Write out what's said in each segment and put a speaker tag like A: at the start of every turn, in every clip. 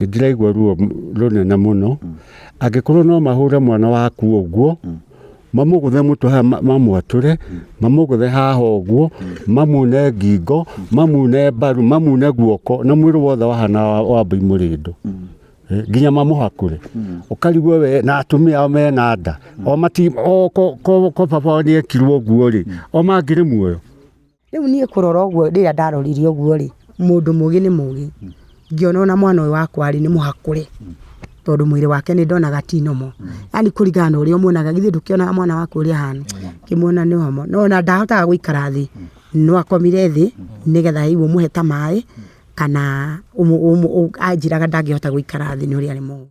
A: Ndiraigua ruo runene muno angikorwo no mahure mwana waku uguo mamuguthe mutu ha mamwature mamuguthe haha uguo mamune ngingo mamune baru mamune guoko na mwiri wothe wahana wa murindo nginya mamuhakure ukarigwo we na atumia me na nda o mati ko papa ni ekirwo uguo ri o mangire muoyo
B: riu nie kurora uguo rira ndaroririe uguo ri mundu mugi ni mugi ngiona na mwana uyu wakwa ri ni muhakure tondu mwiri wake ni ndonaga tinomo yani kurigana uri omuonaga githi ndukiona mwana waku uri hana kimuona ni homo no na ndahotaga guikara thi no akomire thi nigetha igu muheta mai kana ajiraga ndangihota guikara thi ni uri ari mu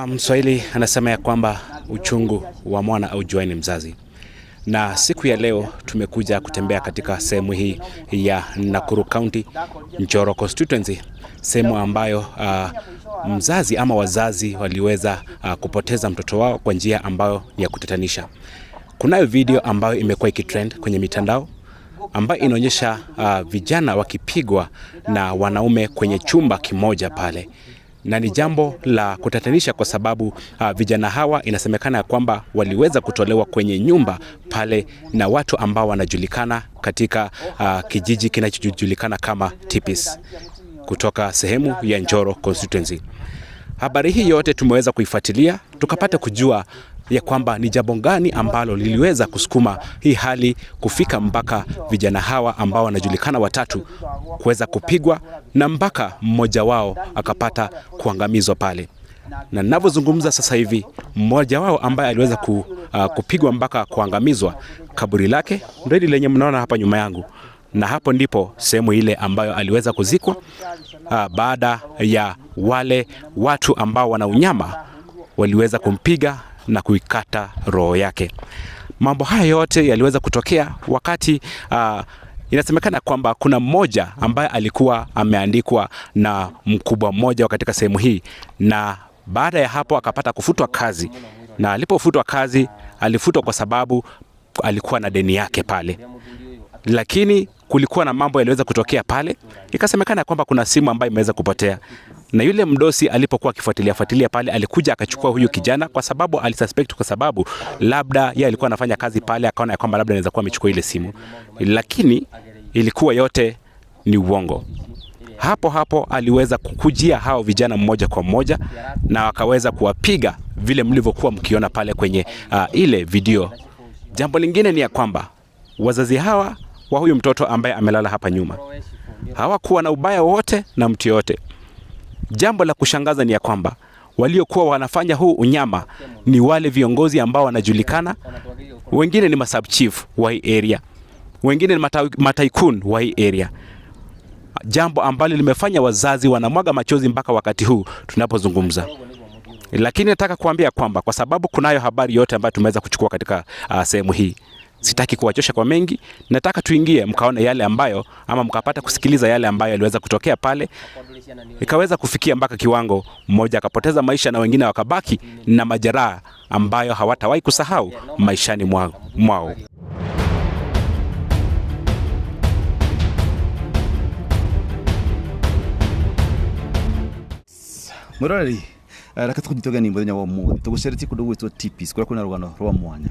C: Mswahili anasema ya kwamba uchungu wa mwana aujuae ni mzazi. Na siku ya leo tumekuja kutembea katika sehemu hii ya Nakuru County, Njoro Constituency, sehemu ambayo mzazi ama wazazi waliweza kupoteza mtoto wao kwa njia ambayo ni ya kutatanisha. Kunayo video ambayo imekuwa ikitrend kwenye mitandao ambayo inaonyesha vijana wakipigwa na wanaume kwenye chumba kimoja pale. Na ni jambo la kutatanisha kwa sababu vijana hawa inasemekana kwamba waliweza kutolewa kwenye nyumba pale na watu ambao wanajulikana katika kijiji kinachojulikana kama Tipis kutoka sehemu ya Njoro Constituency. Habari hii yote tumeweza kuifuatilia tukapata kujua ya kwamba ni jambo gani ambalo liliweza kusukuma hii hali kufika mpaka vijana hawa ambao wanajulikana watatu kuweza kupigwa na mpaka mmoja wao akapata kuangamizwa pale. Na ninavyozungumza sasa hivi mmoja wao ambaye aliweza kupigwa mpaka kuangamizwa, kaburi lake ndio lenye mnaona hapa nyuma yangu, na hapo ndipo sehemu ile ambayo aliweza kuzikwa baada ya wale watu ambao wana unyama waliweza kumpiga na kuikata roho yake. Mambo haya yote yaliweza kutokea wakati inasemekana kwamba kuna mmoja ambaye alikuwa ameandikwa na mkubwa mmoja katika sehemu hii, na baada ya hapo akapata kufutwa kazi, na alipofutwa kazi alifutwa kwa sababu alikuwa na deni yake pale. Lakini kulikuwa na mambo yaliweza kutokea pale, ikasemekana kwamba kuna simu ambayo imeweza kupotea. Na yule mdosi alipokuwa akifuatilia pale alikuja akachukua huyu kijana kwa sababu alisuspect, kwa sababu labda yeye alikuwa anafanya kazi pale, akaona kwamba labda anaweza kuwa amechukua ile simu, lakini ilikuwa yote ni uongo. Hapo aliweza kukujia hao vijana mmoja kwa mmoja na wakaweza kuwapiga vile mlivyokuwa mkiona pale kwenye ile video. Jambo lingine ni ya kwamba wazazi hawa wa huyu mtoto ambaye amelala hapa nyuma hawakuwa na ubaya wote na mtu yote. Jambo la kushangaza ni ya kwamba waliokuwa wanafanya huu unyama ni wale viongozi ambao wanajulikana. Wengine ni masub chief wa hii area, wengine ni mataikun wa hii area. Jambo ambalo limefanya wazazi wanamwaga machozi mpaka wakati huu tunapozungumza. Lakini nataka kuambia kwamba kwa sababu kunayo habari yote ambayo tumeweza kuchukua katika sehemu hii, sitaki kuwachosha kwa mengi. Nataka tuingie mkaone yale ambayo ama mkapata kusikiliza yale ambayo yaliweza kutokea pale, ikaweza kufikia mpaka kiwango mmoja akapoteza maisha na wengine wakabaki na majeraha ambayo hawatawahi kusahau maishani mwao.
D: Murari reka tukunyitogani muthenya wa umuthi tugucereti kundu gwitwo Tipis kuria kuna rugano rwa mwanya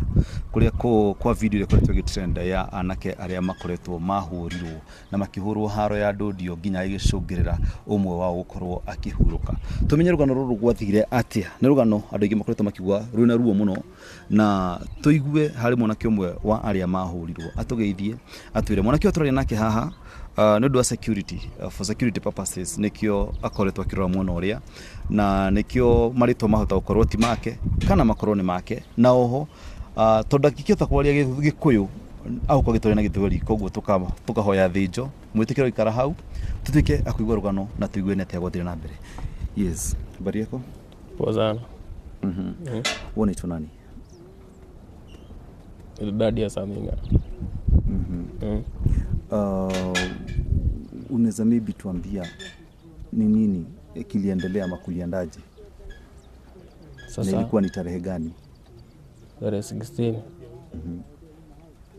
D: kuria kwa video ile koretwo gitrend ya anake aria makoretwo mahurirwo na makihurwo haro ya ndodio nginya igicungirira umwe wao gukorwo akihuruka. Tumenye rugano ruru gwathire atia, ni rugano andu ingi makoretwo makigwa runa ruo muno, na tuigue hari mwanake umwe wa aria mahurirwo atugeithie atwire mwanake otorari nake haha no do security for security purposes nikio akoretwo akirora mwana uria, na nikio marito mahota gukorwo ti make kana makoroni make, na oho tondakikio takwaria gikuyu au kwa gitore na githweri, koguo tukahoya thinjo mwitikiro ikara hau tutike akuigwa rugano na tuigue nete agwathire na mbere. Yes, bari yako
E: poa sana.
D: Unaitwa nani?
E: Dadi ya Saminga.
D: Unaweza maybe tuambia ni nini kiliendelea ama kuliandaje?
E: Sasa
D: na ilikuwa ni tarehe gani?
E: Tarehe 16.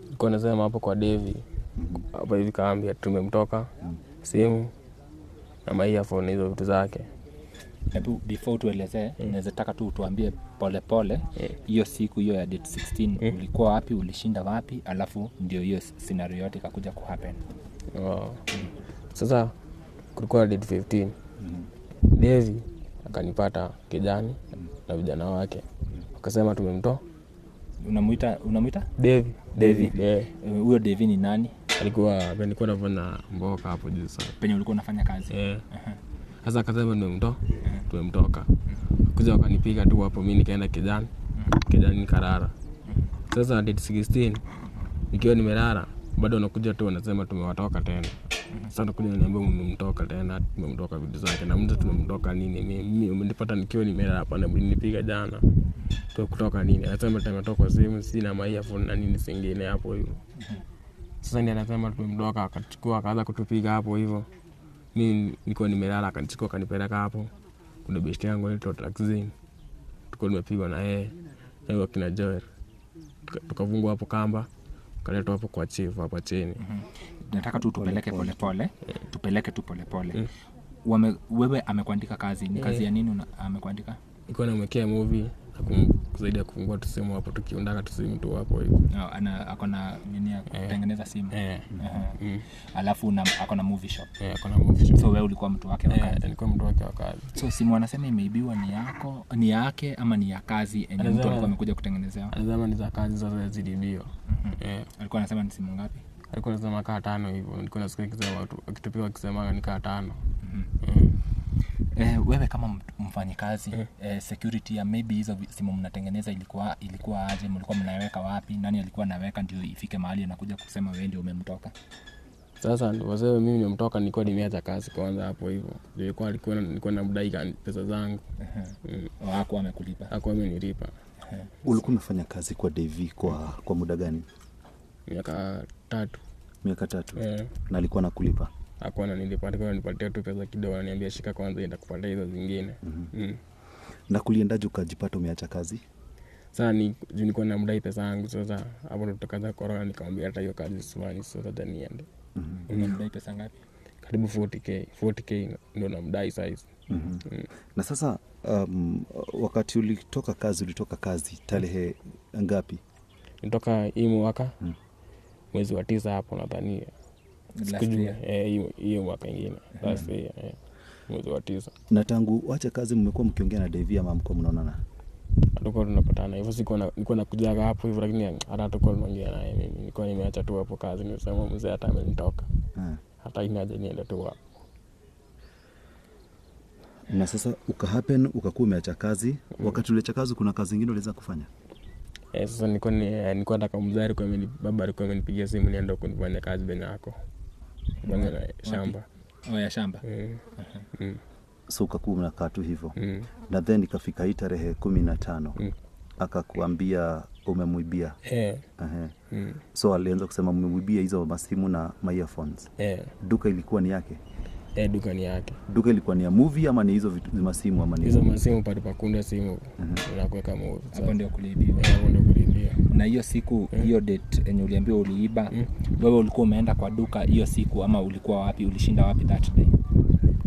E: Nilikuwa nasema hapo kwa Devi. Hapo hivi kaambia tumemtoka simu na maiafoni hizo vitu zake.
F: Hebu before tuelezee, naweza taka tu tuambie pole pole hiyo siku hiyo ya date 16 ulikuwa wapi, ulishinda wapi, alafu ndio hiyo scenario yote ikakuja ku happen.
E: Sasa kulikuwa date 15. Devi akanipata kijani na vijana wake. Wakasema tumemtoa.
F: Unamuita?
E: Devi.
F: Huyo Devi ni nani?
E: Alikuwa nafanya mboka hapo juu sana.
F: Penye ulikuwa unafanya kazi.
E: Sasa akasema tumemtoka. Kuja wakanipiga tu hapo, mimi nikaenda kijani nikarara. Sasa date 16 nikiwa nimelala bado nakuja tu wanasema tumewatoka tena. Sasa nakuja niambia mmemtoka tena, tumemtoka vitu zake na mtu tumemtoka nini? Mimi umenipata nikiwa nimelala hapa na mlinipiga jana. Kutoka nini? Anasema tumetoka simu sina maiafoni na nini singine hapo hivyo. Sasa ndiye anasema tumemtoka, akachukua akaanza kutupiga hapo hivyo. Mimi nilikuwa nimelala, akanichukua akanipeleka hapo. Kuna besti yangu anaitwa Taxin. Tulikuwa tumepigwa na yeye na kina Joel. Tukavungwa hapo kamba, kaletwa hapo kwa chief hapa chini.
F: Nataka tu tupeleke pole pole. Tupeleke tu pole pole. Wewe amekuandika kazi, ni kazi ya nini amekuandika?
E: Nilikuwa namwekea movie kusaidia kufungua tusimu hapo, tukiundaka tusimu tu hapo hivi.
F: Akona nini ya kutengeneza simu. Alafu akona movie shop.
E: Akona movie shop.
F: So wewe ulikuwa mtu wake wa kazi?
E: Nilikuwa mtu wake wa kazi.
F: So simu anasema imeibiwa ni yake ama ni ya kazi yenye mtu alikuwa amekuja kutengenezea?
E: Anasema ni za kazi sasa zilibiwa.
F: Alikuwa anasema ni simu ngapi?
E: Alikuwa anasema kaa 5 hivyo. Nilikuwa nasikia kisema watu akitupiwa akisema ni kaa 5.
F: Wewe kama mfanyikazi security ya maybe hizo simu mnatengeneza ilikuwa aje? Mlikuwa mnaweka wapi? Nani alikuwa anaweka ndio ifike mahali anakuja kusema wewe ndio umemtoka?
E: Sasa ndio wasema mimi nimemtoka, nilikuwa nimeacha kazi kwanza hapo hivyo. Nilikuwa na mdai pesa zangu.
F: Hakuwa amekulipa?
E: Hakuwa amenilipa.
D: Ulikuwa unafanya kazi kwa Devi kwa muda gani?
E: Miaka 3.
D: Miaka 3. Na alikuwa anakulipa?
E: Hakuwa ananilipa, alikuwa ananipatia tu pesa kidogo, ananiambia shika kwanza enda kupatia hizo zingine.
D: Na kuliendaje ukajipata umeacha kazi?
E: Sasa nilikuwa na mdai pesa yangu, sasa hapo ndo tukaanza corona, nikamwambia hata hiyo kazi sifanyi sasa tena niende.
F: Unamdai pesa ngapi?
E: Karibu 40k ndo namdai size.
D: Na sasa wakati ulitoka kazi tarehe ngapi?
E: Nitoka hii mwaka mwezi wa 9 hapo nadhani. Sikujua hiyo mwaka ingine. Last year mwezi wa 9.
D: Na tangu wacha kazi mmekuwa mkiongea na Devi ama mko mnaonana?
E: Tulikuwa tunapatana hivyo, nilikuwa nakujaga hapo hivyo, lakini hata tulikuwa tunaongea naye. Mimi nilikuwa nimeacha tu hapo kazi, nilisema mzee hata amenitoka. Hata inaje niende tu hapo.
D: Na sasa ukakuwa umeacha kazi. Wakati uliacha kazi kuna kazi nyingine uliweza kufanya?
E: Sasa nilikuwa nataka mzari kwa baba alikuwa amenipigia simu niende kunifanya kazi bena yako. Bwana shamba.
F: Ya shamba.
D: So ukakuwa unakaa tu hivyo. Na then ikafika hii tarehe 15. Akakuambia umemwibia. So alianza kusema umemwibia hizo masimu na earphones. Duka ilikuwa ni yake?
E: Duka ni yake.
D: Duka ilikuwa ni ya movie ama ni hizo vitu masimu ama ni
E: hizo masimu pale pa kunda simu na kuweka movie.
F: Hapo ndio kuliibia. Na hiyo siku hiyo date yenye uliambiwa uliiba, wewe ulikuwa umeenda kwa duka hiyo siku ama ulikuwa wapi? Ulishinda wapi that day?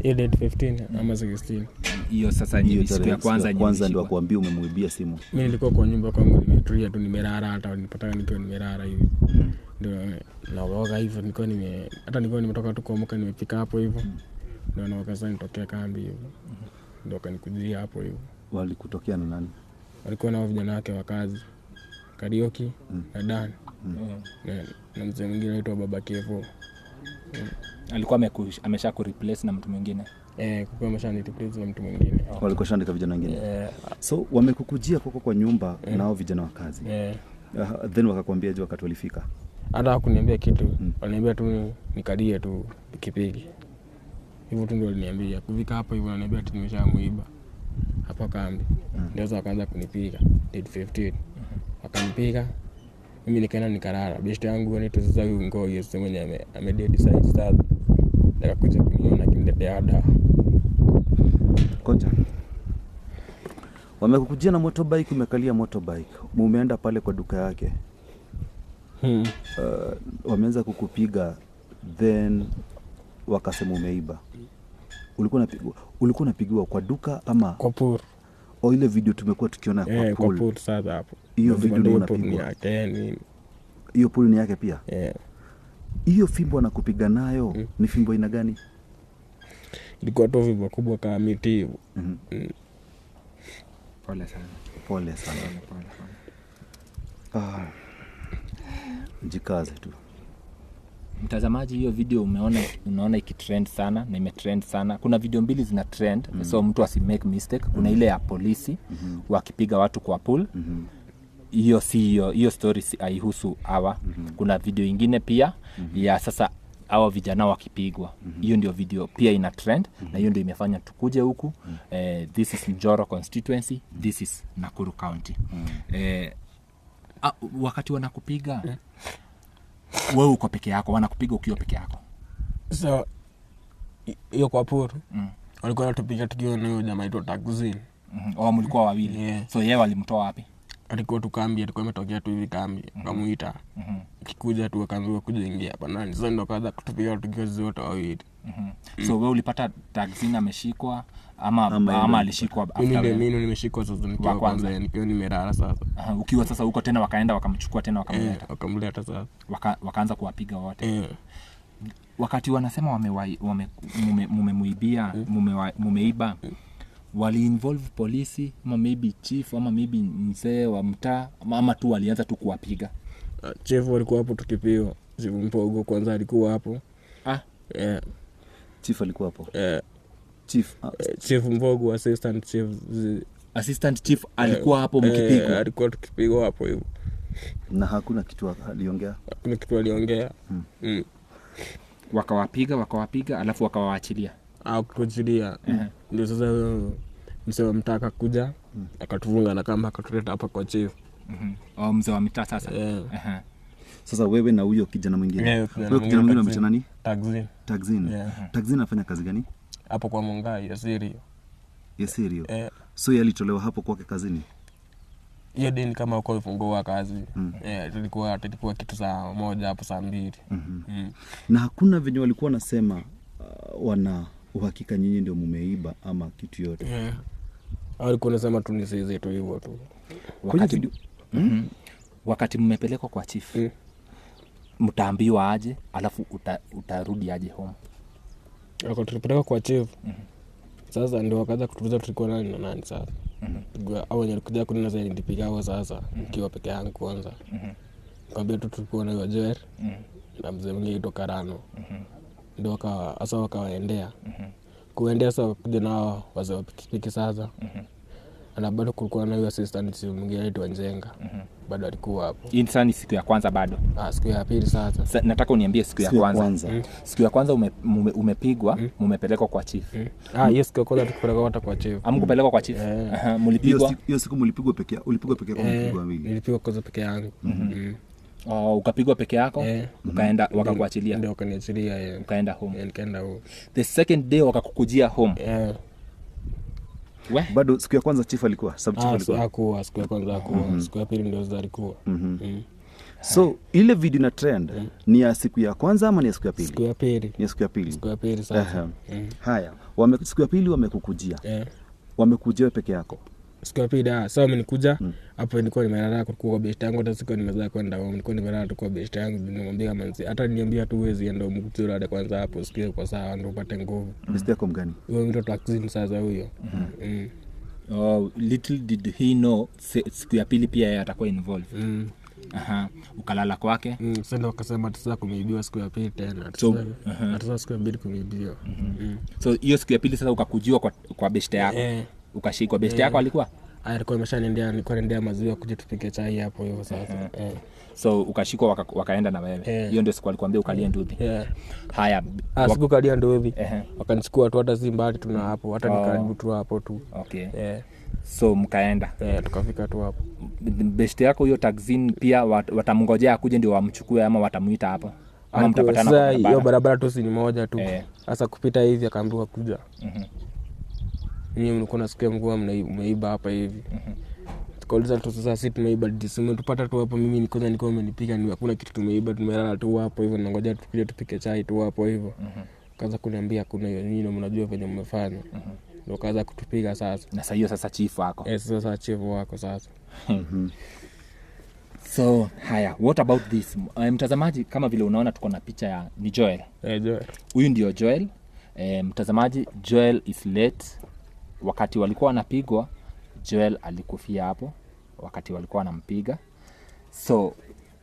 E: Hiyo date 15 ama 16.
F: Hiyo sasa ni siku ya kwanza
D: ndio kuambia umemwibia simu.
E: Mimi nilikuwa kwa nyumba kwangu nimetulia tu, nimelala, hata nilipata nikiwa nimelala hivi. Ndio naoga hivyo, nilikuwa nimetoka tu kuamka nimepika hapo hivyo. Ndio naoga sasa nitokea kambi hivyo. Ndio kanikujia hapo hivyo.
D: Walikutokea na nani?
E: Walikuwa na vijana wake wa kazi. Karioki na Dan. Na mzee mwingine anaitwa Baba Kevo.
F: Alikuwa amesha ku replace na mtu mwingine.
E: Kwa amesha ni replace na mtu mwingine.
D: Walikuwa shandika vijana wengine. So wamekukujia kwa nyumba nao vijana wa kazi. Then wakakwambia je wakati walifika?
E: Hata hakuniambia kitu. Waliniambia tu nikalie tu pikipiki. Hivyo tu ndio waliniambia. Kufika hapo hivyo wananiambia ati nimeshamuiba. hapo kambi. Ndio sasa wakaanza kunipiga date 15. Wakanipiga. Mimi nikaenda nikarara. Best yangu anaitwa sasa huyu Ngoi yeye mwenyewe amededi side sasa. Nikakuja kuniona kiniletea dawa.
D: Koja. Wamekukujia na motorbike, umekalia motorbike. Mumeenda pale kwa duka yake. Wameanza kukupiga, then wakasema umeiba. Ulikuwa unapigiwa kwa duka ama
E: kwa pool?
D: O ile video tumekuwa tukiona kwa pool.
E: Kwa pool sasa hapo.
D: Hiyo video ndio unapigwa. Hiyo pool ni yake pia? Hiyo fimbo anakupiga nayo ni fimbo ina gani?
E: Ilikuwa tu fimbo kubwa kama miti.
F: Pole sana.
D: Pole sana. Jikaze tu.
F: Mtazamaji, hiyo video unaona ikitrend sana na imetrend sana. Kuna video mbili zina trend, so mtu asimake mistake. Kuna ile ya polisi wakipiga watu kwa pool. Hiyo si hiyo story haihusu hawa. Kuna video ingine pia ya sasa hawa vijana wakipigwa. Hiyo ndio video pia ina trend na hiyo ndio imefanya tukuje huku. This is Njoro constituency, this is Nakuru County. Wakati wanakupiga wewe uko peke yako, wanakupiga ukiwa peke yako.
E: So hiyo kwa poro walikuwa wanatupiga tukiwa na huyo jamaa aitwa Takzin.
F: Wao mlikuwa wawili. So yeye walimtoa wapi?
E: Alikuwa tu kambi, alikuwa ametokea tu hivi kambi. Kamuita. Kikuja tu akaambiwa kuja ingia hapa ndani. Sasa ndo kaanza kutupiga tukiwa zote wawili.
F: So wewe ulipata Takzin ameshikwa ama alishikwa
E: after wewe? Mimi nimeshikwa sasa nikiwa kwanza, nikiwa nimelala sasa.
F: Ukiwa sasa huko tena wakaenda wakamchukua tena
E: wakamleta sasa.
F: Wakaanza kuwapiga wote. Wakati wanasema mumeiba, wali involve polisi ama maybe chief ama maybe mzee wa mtaa ama tu walianza tu kuwapiga?
E: Chief alikuwa hapo tukipiwa. Chief Mpogo kwanza alikuwa hapo.
D: Chief alikuwa hapo.
E: Chief Mpogo, assistant chief alikuwa hapo mkipigwa. Alikuwa tukipigwa hapo hivyo.
D: Na hakuna kitu aliongea.
E: Hakuna kitu aliongea.
F: Wakawapiga alafu wakawaachilia.
E: Kuachilia. Ndio sasa mzee wa mtaa akakuja akatufunga na kamba akatuleta hapa kwa chief.
F: Mzee wa mtaa sasa.
D: Sasa wewe na huyo kijana mwingine. Wewe kijana mwingine amechana nani? Takzin. Takzin anafanya kazi gani?
E: Hapo kwa Mungai ya Sirio.
D: So yeye alitolewa hapo kwake kazini.
E: Hiyo dini kama uko ifungua kazi. Tulikuwa kitu saa 1 hapo saa 2.
D: Na hakuna venye walikuwa nasema wana uhakika nyinyi ndio mumeiba ama kitu yote.
E: Walikuwa nasema tu ni sisi tu hivyo tu.
F: Wakati mmepelekwa kwa chief, mtaambiwa aje alafu utarudi aje home?
E: Wakati tulipelekwa kwa chief, sasa ndio wakaanza kutuuliza tulikuwa nani na nani sasa. Au wenye walikuja kunina sasa nilipiga hao sasa nikiwa peke yangu kwanza. Nikamwambia tu tulikuwa na Joel na mzee mwingine kutoka Karano. Ndio wakawaendea. Kuendea sasa kuja nao wazee wa pikipiki sasa. Na bado kulikuwa na assistant mwingine aitwa Njenga. Bado alikuwa hapo.
F: Hii ni siku ya kwanza bado?
E: Siku ya pili sasa.
F: Nataka uniambie siku ya kwanza. Siku ya kwanza umepigwa, mumepelekwa kwa chief.
E: Yes, siku ya kwanza tukipelekwa hata kwa chief.
F: Amkupelekwa kwa chief? Mlipigwa?
D: Hiyo siku mlipigwa peke yako, ulipigwa peke yako, mlipigwa wawili?
E: Nilipigwa kwanza peke yangu.
F: Ukapigwa peke yako, ukaenda wakakuachilia?
E: Ndio wakaniachilia.
F: Ukaenda home?
E: Nikaenda home.
F: The second day wakakukujia home?
D: Bado siku ya kwanza chief alikuwa, sub chief alikuwa?
E: Hakuwa, siku ya kwanza hakuwa. Siku ya pili ndio zari alikuwa.
D: So ile video na trend ni ya siku ya kwanza ama ni ya siku ya pili?
E: Siku ya pili.
D: Ni siku ya pili.
E: Siku ya pili sasa.
D: Haya, siku ya pili wamekukujia. Wamekujia peke yako?
E: Siku ya pili sasa wamenikuja hapo, nilikuwa nimelala kwa best yangu, hata siku nimezaa kwenda home, nilikuwa nimelala kwa best yangu, nimwambia manzi hata niambia tu wezi enda mkutura hadi kwanza hapo sikia kwa sawa ndio upate nguvu.
D: Best yako mgani?
E: Huyo mtu Takzin sasa huyo.
F: Little did he know siku ya pili pia yeye atakuwa involved. Ukalala kwake.
E: Sasa ndio akasema sasa kumeibiwa siku ya pili tena. Hata siku ya pili kumeibiwa.
F: So hiyo siku ya pili sasa ukakujiwa kwa best yako. Ukashikwa. Best yako alikuwa?
E: alikuwa ameshanendea, nilikuwa naendea maziwa kuja tupike chai hapo hivyo sasa.
F: So ukashikwa wakaenda na wewe. Hiyo ndio siku alikwambia ukalie nduthi. Haya,
E: siku kalia nduthi. Wakanichukua tu hata si mbali tuna hapo, hata nikaribu tu hapo tu.
F: Okay. So mkaenda.
E: Tukafika tu hapo.
F: Best yako hiyo taxi pia watamngojea akuje ndio wamchukue ama watamuita hapo? Ama mtapatana kwa barabara?
E: Hiyo barabara tu si ni moja tu. Sasa kupita hivi akaambiwa kuja. Mimi nilikuwa nasikia mvua umeiba hapa hivi. Tukauliza tu sasa sisi tumeiba disimu tupata tu hapo, mimi niko amenipiga, ni hakuna kitu tumeiba, tumelala tu hapo hivyo nangoja tukuje tupike chai tu hapo hivyo. Kaanza kuniambia kuna hiyo nini mnajua venye mmefanya. Ndio kaanza kutupiga sasa.
F: Na sasa hiyo sasa chief wako.
E: Sasa chief wako sasa.
F: So haya, what about this? Mtazamaji, kama vile unaona tuko na picha ya ni Joel.
E: Joel.
F: Huyu ndio Joel. Mtazamaji, Joel is late. Wakati walikuwa wanapigwa, Joel alikufia hapo wakati walikuwa wanampiga. So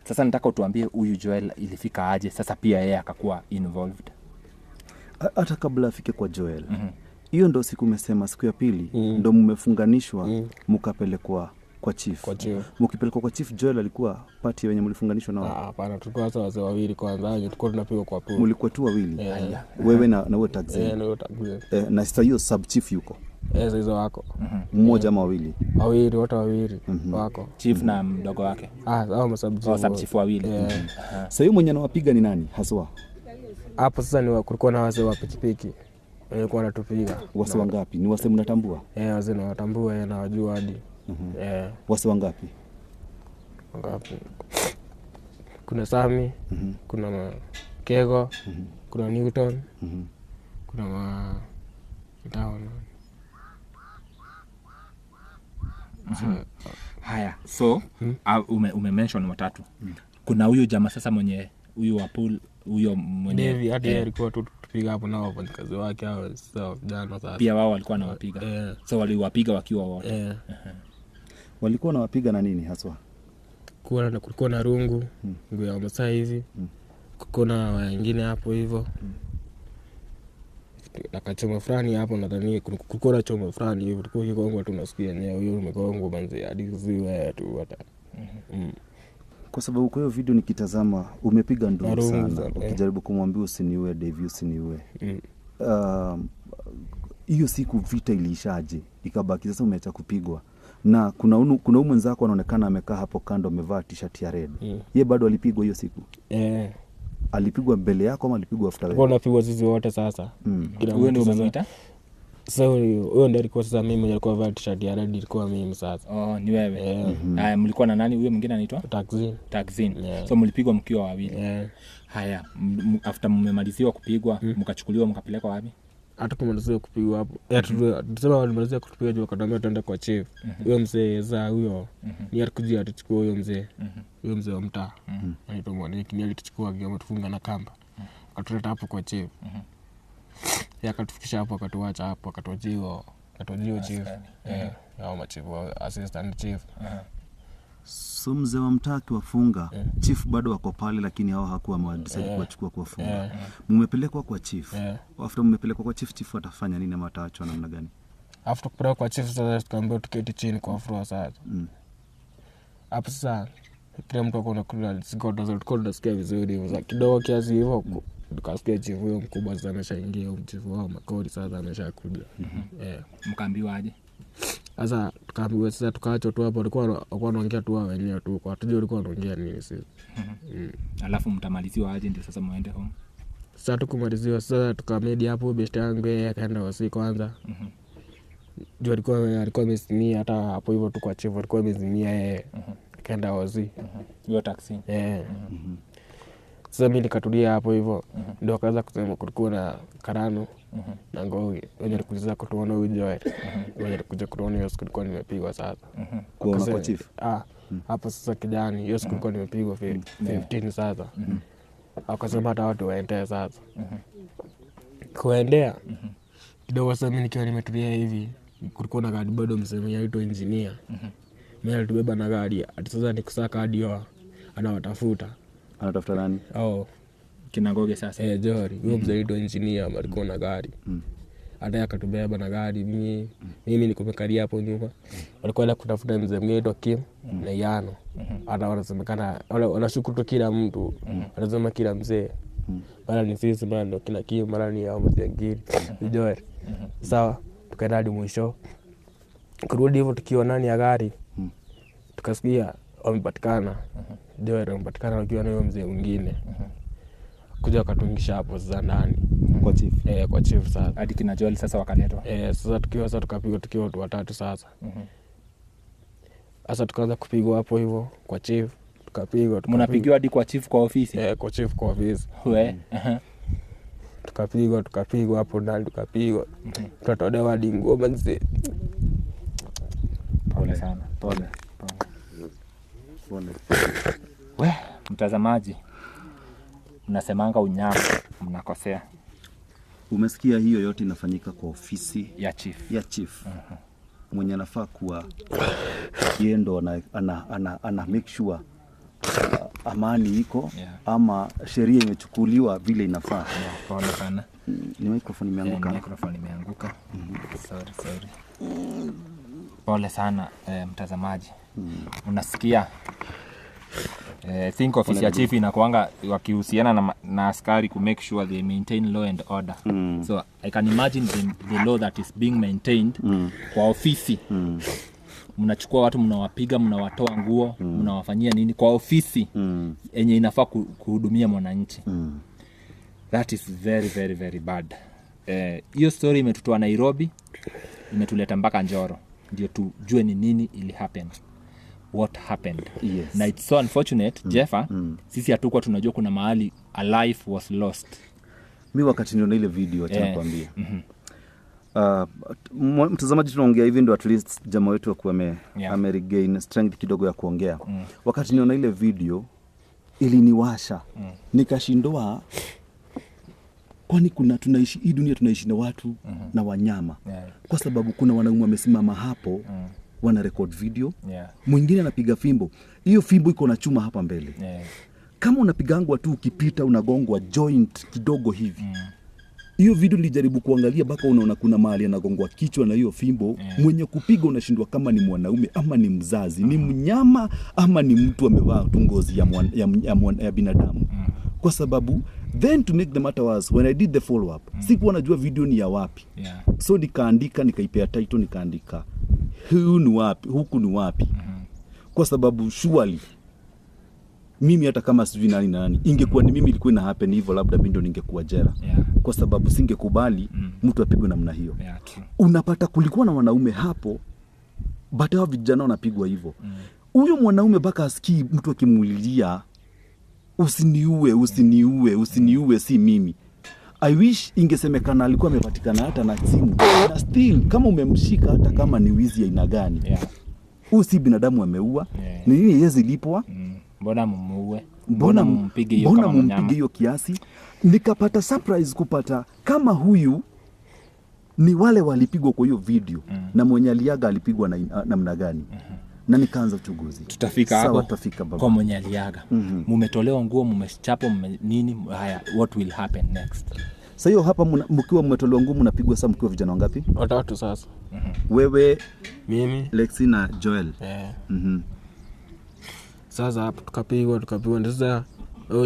F: sasa nataka utuambie huyu Joel ilifika aje sasa pia yeye akakuwa involved.
D: Hata kabla afike kwa Joel. Hiyo ndo siku umesema siku ya pili ndo mmefunganishwa mkapelekwa kwa chief. Mkipelekwa kwa chief, Joel alikuwa pati wenye mlifunganishwa nao?
E: Hapana, tulikuwa sasa wazee wawili kwanza, tulikuwa tunapigwa kwa pool.
D: Mlikuwa tu wawili? Wewe na wewe taxi.
E: Na wewe taxi.
D: Na sasa hiyo sub chief yuko?
E: Hizo wako.
D: Mmoja ama wawili?
E: Wawili, wote wawili wako.
F: Chief na mdogo wake.
E: Hao sub
F: chief wawili.
D: Sasa hiyo mwenye anawapiga ni nani haswa?
E: Hapo sasa ni kulikuwa na wazee wa pikipiki. Walikuwa wanatupiga.
D: Wase wangapi? Ni wase mnatambua?
E: Wazee nawatambua na wajua hadi.
D: Wase wangapi?
E: Wangapi? Kuna Sami, kuna Kego, kuna Newton, kuna Kitaona.
F: Haya, so ume-mention watatu. Kuna huyu jamaa sasa mwenye huyu wa pool, huyo mwenye
E: Devi hadi alikuwa tupiga hapo nao wafanyakazi wake hao sasa vijana sasa.
F: Pia wao walikuwa wanawapiga. So waliwapiga wakiwa wote.
D: Walikuwa wanawapiga na nini haswa?
E: Kulikuwa na rungu, nguo ya Masai hivi. Kulikuwa na wengine hapo hivyo. Akachoma fulani hapo nadhani kulikuwa na choma fulani hivi. Tulikuwa kigongwa tunasikia nyewe huyo umegongwa manzi hadi ziwe tu hata.
D: Kwa sababu kwa hiyo video nikitazama umepiga nduru sana. Ukijaribu kumwambia usiniue Dave, usiniue. Hiyo siku vita iliishaje? Ikabaki sasa umeacha kupigwa. Na kuna mwenzako anaonekana amekaa hapo kando amevaa t-shirt ya red. Yeye bado alipigwa hiyo siku? Alipigwa mbele yako ama alipigwa after wewe?
E: Kwa napigwa sisi wote sasa.
F: Wewe ndio umemuita?
E: Sasa huyo ndio alikuwa sasa mimi alikuwa vaa t-shirt ya red ilikuwa mimi sasa.
F: Ni wewe. Haya, mlikuwa na nani huyo mwingine anaitwa? Taxi. So mlipigwa mkiwa wawili. Haya, after mmemaliziwa kupigwa mkachukuliwa mkapelekwa wapi?
E: Hata kumalizia kupigwa hapo. Tuseme walimalizia kutupiga juu wakatambia tuende kwa chief. Huyo mzee za huyo ni alikujia atachukua huyo mzee. Huyo mzee wa mtaa. Anaitwa Mwaniki, ni alituchukua akiwa tufunga na kamba. Akatuleta hapo kwa chief. Akatufikisha hapo akatuacha hapo akatuajio chief. Hao machifu assistant chief.
D: So mzee wa mtaa akiwafunga, chief bado wako pale lakini hao hakuwa amewadisaidi kuwachukua kuwafunga. Mmepelekwa kwa chief. After mmepelekwa kwa chief atafanya nini ama ataachwa namna gani?
E: After kupelekwa kwa chief sasa tukaambiwa tuketi chini kwa floor sasa. Hapo sasa kila mtu akona kula sigoto zote tunasikia vizuri hivyo kidogo kiasi hivyo tukasikia chief huyo mkubwa sasa ameshaingia, chief wao makori sasa ameshakuja.
F: Mkaambiwa aje?
E: Sasa tukaambiwa sasa tukaacho tu hapo walikuwa wanaongea tu wao wenyewe tu kwa tujue walikuwa wanaongea nini sisi.
F: Alafu mtamaliziwa aje ndio sasa muende home?
E: Sasa tukumaliziwa sasa tukamedi hapo best yangu yeye akaenda wasi kwanza. Juu alikuwa amesimia hata hapo hivyo tu kwa chief alikuwa amesimia yeye. Akaenda wasi.
F: Hiyo taxi.
E: Sasa mimi nikatulia hapo hivyo ndio akaanza kusema kulikuwa na Karano na Ngogi wenye walikuja kutuona huyu Joel wenye walikuja kutuona hiyo siku nilikuwa nimepigwa sasa
D: kwa chief.
E: Hapo sasa kijani hiyo siku nilikuwa nimepigwa 15 sasa. Akasema hata watu waendee sasa kuendea kidogo. Sasa mimi nikiwa nimetulia hivi kulikuwa na gari bado msemo yaitwa engineer. Mimi alitubeba na gari ati sasa nikusaka hadi wao anawatafuta.
D: Anatafuta nani?
E: Kina Ngoge sasa. Jori, huyo mzee ndo engineer alikuwa na gari. hata akatubeba na gari. Mimi nikumekalia hapo nyuma. Walikuwa kutafuta mzee mgeto Kim na Yano. Hata wanasemekana wanashukuru kila mtu. Wanasema kila mzee. Mara ni sisi, mara ndio kila Kim, mara ni hao mzee ngiri. Joel. Sawa, tukaenda hadi mwisho. Kurudi hivyo tukiwa ndani ya gari. Tukasikia wamepatikana. Joel wamepatikana wakiwa na mzee mwingine. Kuja wakatungisha hapo sasa ndani
D: kwa chief.
E: Kwa chief sasa.
F: Hadi kina Joel sasa wakaletwa.
E: Sasa tukapigwa tukiwa watu watatu sasa. Sasa tukaanza kupigwa hapo hivyo kwa chief. Tukapigwa.
F: Mnapigiwa hadi kwa chief kwa ofisi?
E: Kwa chief kwa ofisi. Tukapigwa hapo ndani tukapigwa. Tutatolewa hadi ngoma nzee.
F: Pole sana. Pole. Mtazamaji, mnasemanga unyama, mnakosea.
D: Umesikia hiyo yote inafanyika kwa ofisi
F: ya chief.
D: Mwenye anafaa kuwa yendo ana make sure amani iko, ama sheria imechukuliwa vile inafaa.
F: Pole sana.
D: Ni microphone imeanguka.
F: Sorry. Pole sana mtazamaji. Unasikia? Think office ya chief inakuanga wakihusiana na askari to make sure they maintain law and order. So I can imagine the law that is being maintained kwa ofisi. Mnachukua watu, mnawapiga, mnawatoa nguo, mnawafanyia nini kwa ofisi yenye inafaa kuhudumia mwananchi. That is very very very bad. Hiyo story imetutoa Nairobi, imetuleta mpaka Njoro, ndio tujue ni nini ili happen. What happened.
D: Yes.
F: Na it's so unfortunate, Jeffa, sisi hatukuwa tunajua kuna mahali a life was lost.
D: Mimi wakati niona ile video acha nikwambie. Mtazamaji, tunaongea hivi ndio at least jamaa wetu akuwa ameregain strength kidogo ya kuongea. Wakati niona ile video iliniwasha. Nikashindwa kwani tunaishi hii dunia, tunaishi na watu na wanyama. Kwa sababu kuna wanaume wamesimama hapo wana record video. Mwingine anapiga fimbo. Hiyo fimbo iko na chuma hapa mbele. Kama unapigangwa tu ukipita unagongwa joint kidogo hivi. Hiyo video nilijaribu kuangalia baka unaona kuna mahali anagongwa kichwa na hiyo fimbo. Mwenye kupiga unashindwa kama ni mwanaume ama ni mzazi, ni mnyama ama ni mtu amevaa ngozi ya binadamu. Kwa sababu then to make the matter worse, when I did the follow up, sikuwa najua video ni ya wapi. So nikaandika, nikaipea title, nikaandika huku ni wapi. Kwa sababu surely mimi hata kama sijui nani ingekuwa ni mimi ilikuwa ina happen hivyo, labda mimi ndo ningekuwa jela. Kwa sababu singekubali mtu apigwe namna hiyo. Unapata kulikuwa na wanaume hapo, but hao vijana wanapigwa hivyo. Huyo mwanaume baka asikii mtu akimulilia usiniue si mimi. I wish ingesemekana alikuwa amepatikana hata na simu. Na still kama umemshika hata kama ni wizi aina gani. Si binadamu ameua. Ni nini yezi lipwa?
F: Mbona mumuue? Mbona mumpige hiyo kama mnyama?
D: Mumpige hiyo kiasi? Nikapata surprise kupata kama huyu ni wale walipigwa kwa hiyo video na mwenye aliaga alipigwa namna gani. Na nikaanza uchunguzi.
F: Tutafika hapo kwa mwenye aliaga. Mumetolewa nguo, mmechapwa nini? Haya, what will happen next?
D: Sasa hiyo hapa mkiwa mmetolewa nguo mnapigwa, sasa mkiwa vijana wangapi?
E: Watatu sasa.
D: Wewe,
E: mimi,
D: Lexi na Joel.
E: Sasa hapo tukapigwa sasa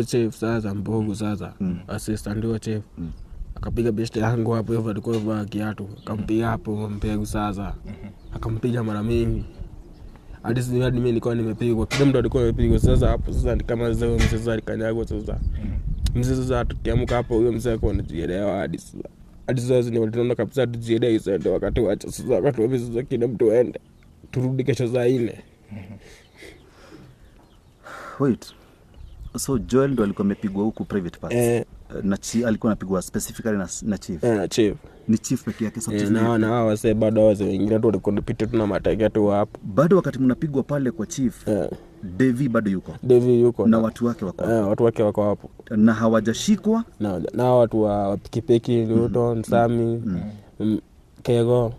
E: chief sasa Mbogo sasa assistant wa chief akapiga best yangu hapo hivyo, alikuwa vaa kiatu akampiga hapo Mbegu sasa akampiga mara mingi hadi mimi nilikuwa nimepigwa, kile mtu alikuwa amepigwa. Sasa hapo sasa kama zao mzee alikanyagwa sasa mzee sasa tukiamka hapo huyo mzee alikuwa anajielewa hadi sasa ni waliona kabisa tujielewe sasa, wakati wacha sasa wakati wa sasa kila mtu aende turudi kesho saa 4.
D: Wait. So Joel ndo alikuwa amepigwa huku private parts. Na alikuwa anapigwa specifically na chief.
E: Na chief.
D: Ni chief pekee yake sasa.
E: Na wase bado wase wengine tu walikuwa wanapita tu na mateke tu hapo.
D: Bado wakati mnapigwa pale kwa chief. Davy bado yuko.
E: Davy yuko.
D: Na watu wake wako.
E: Watu wake wako hapo.
D: Na hawajashikwa.
E: Na watu wa pikipiki Newton, Sami, Kego.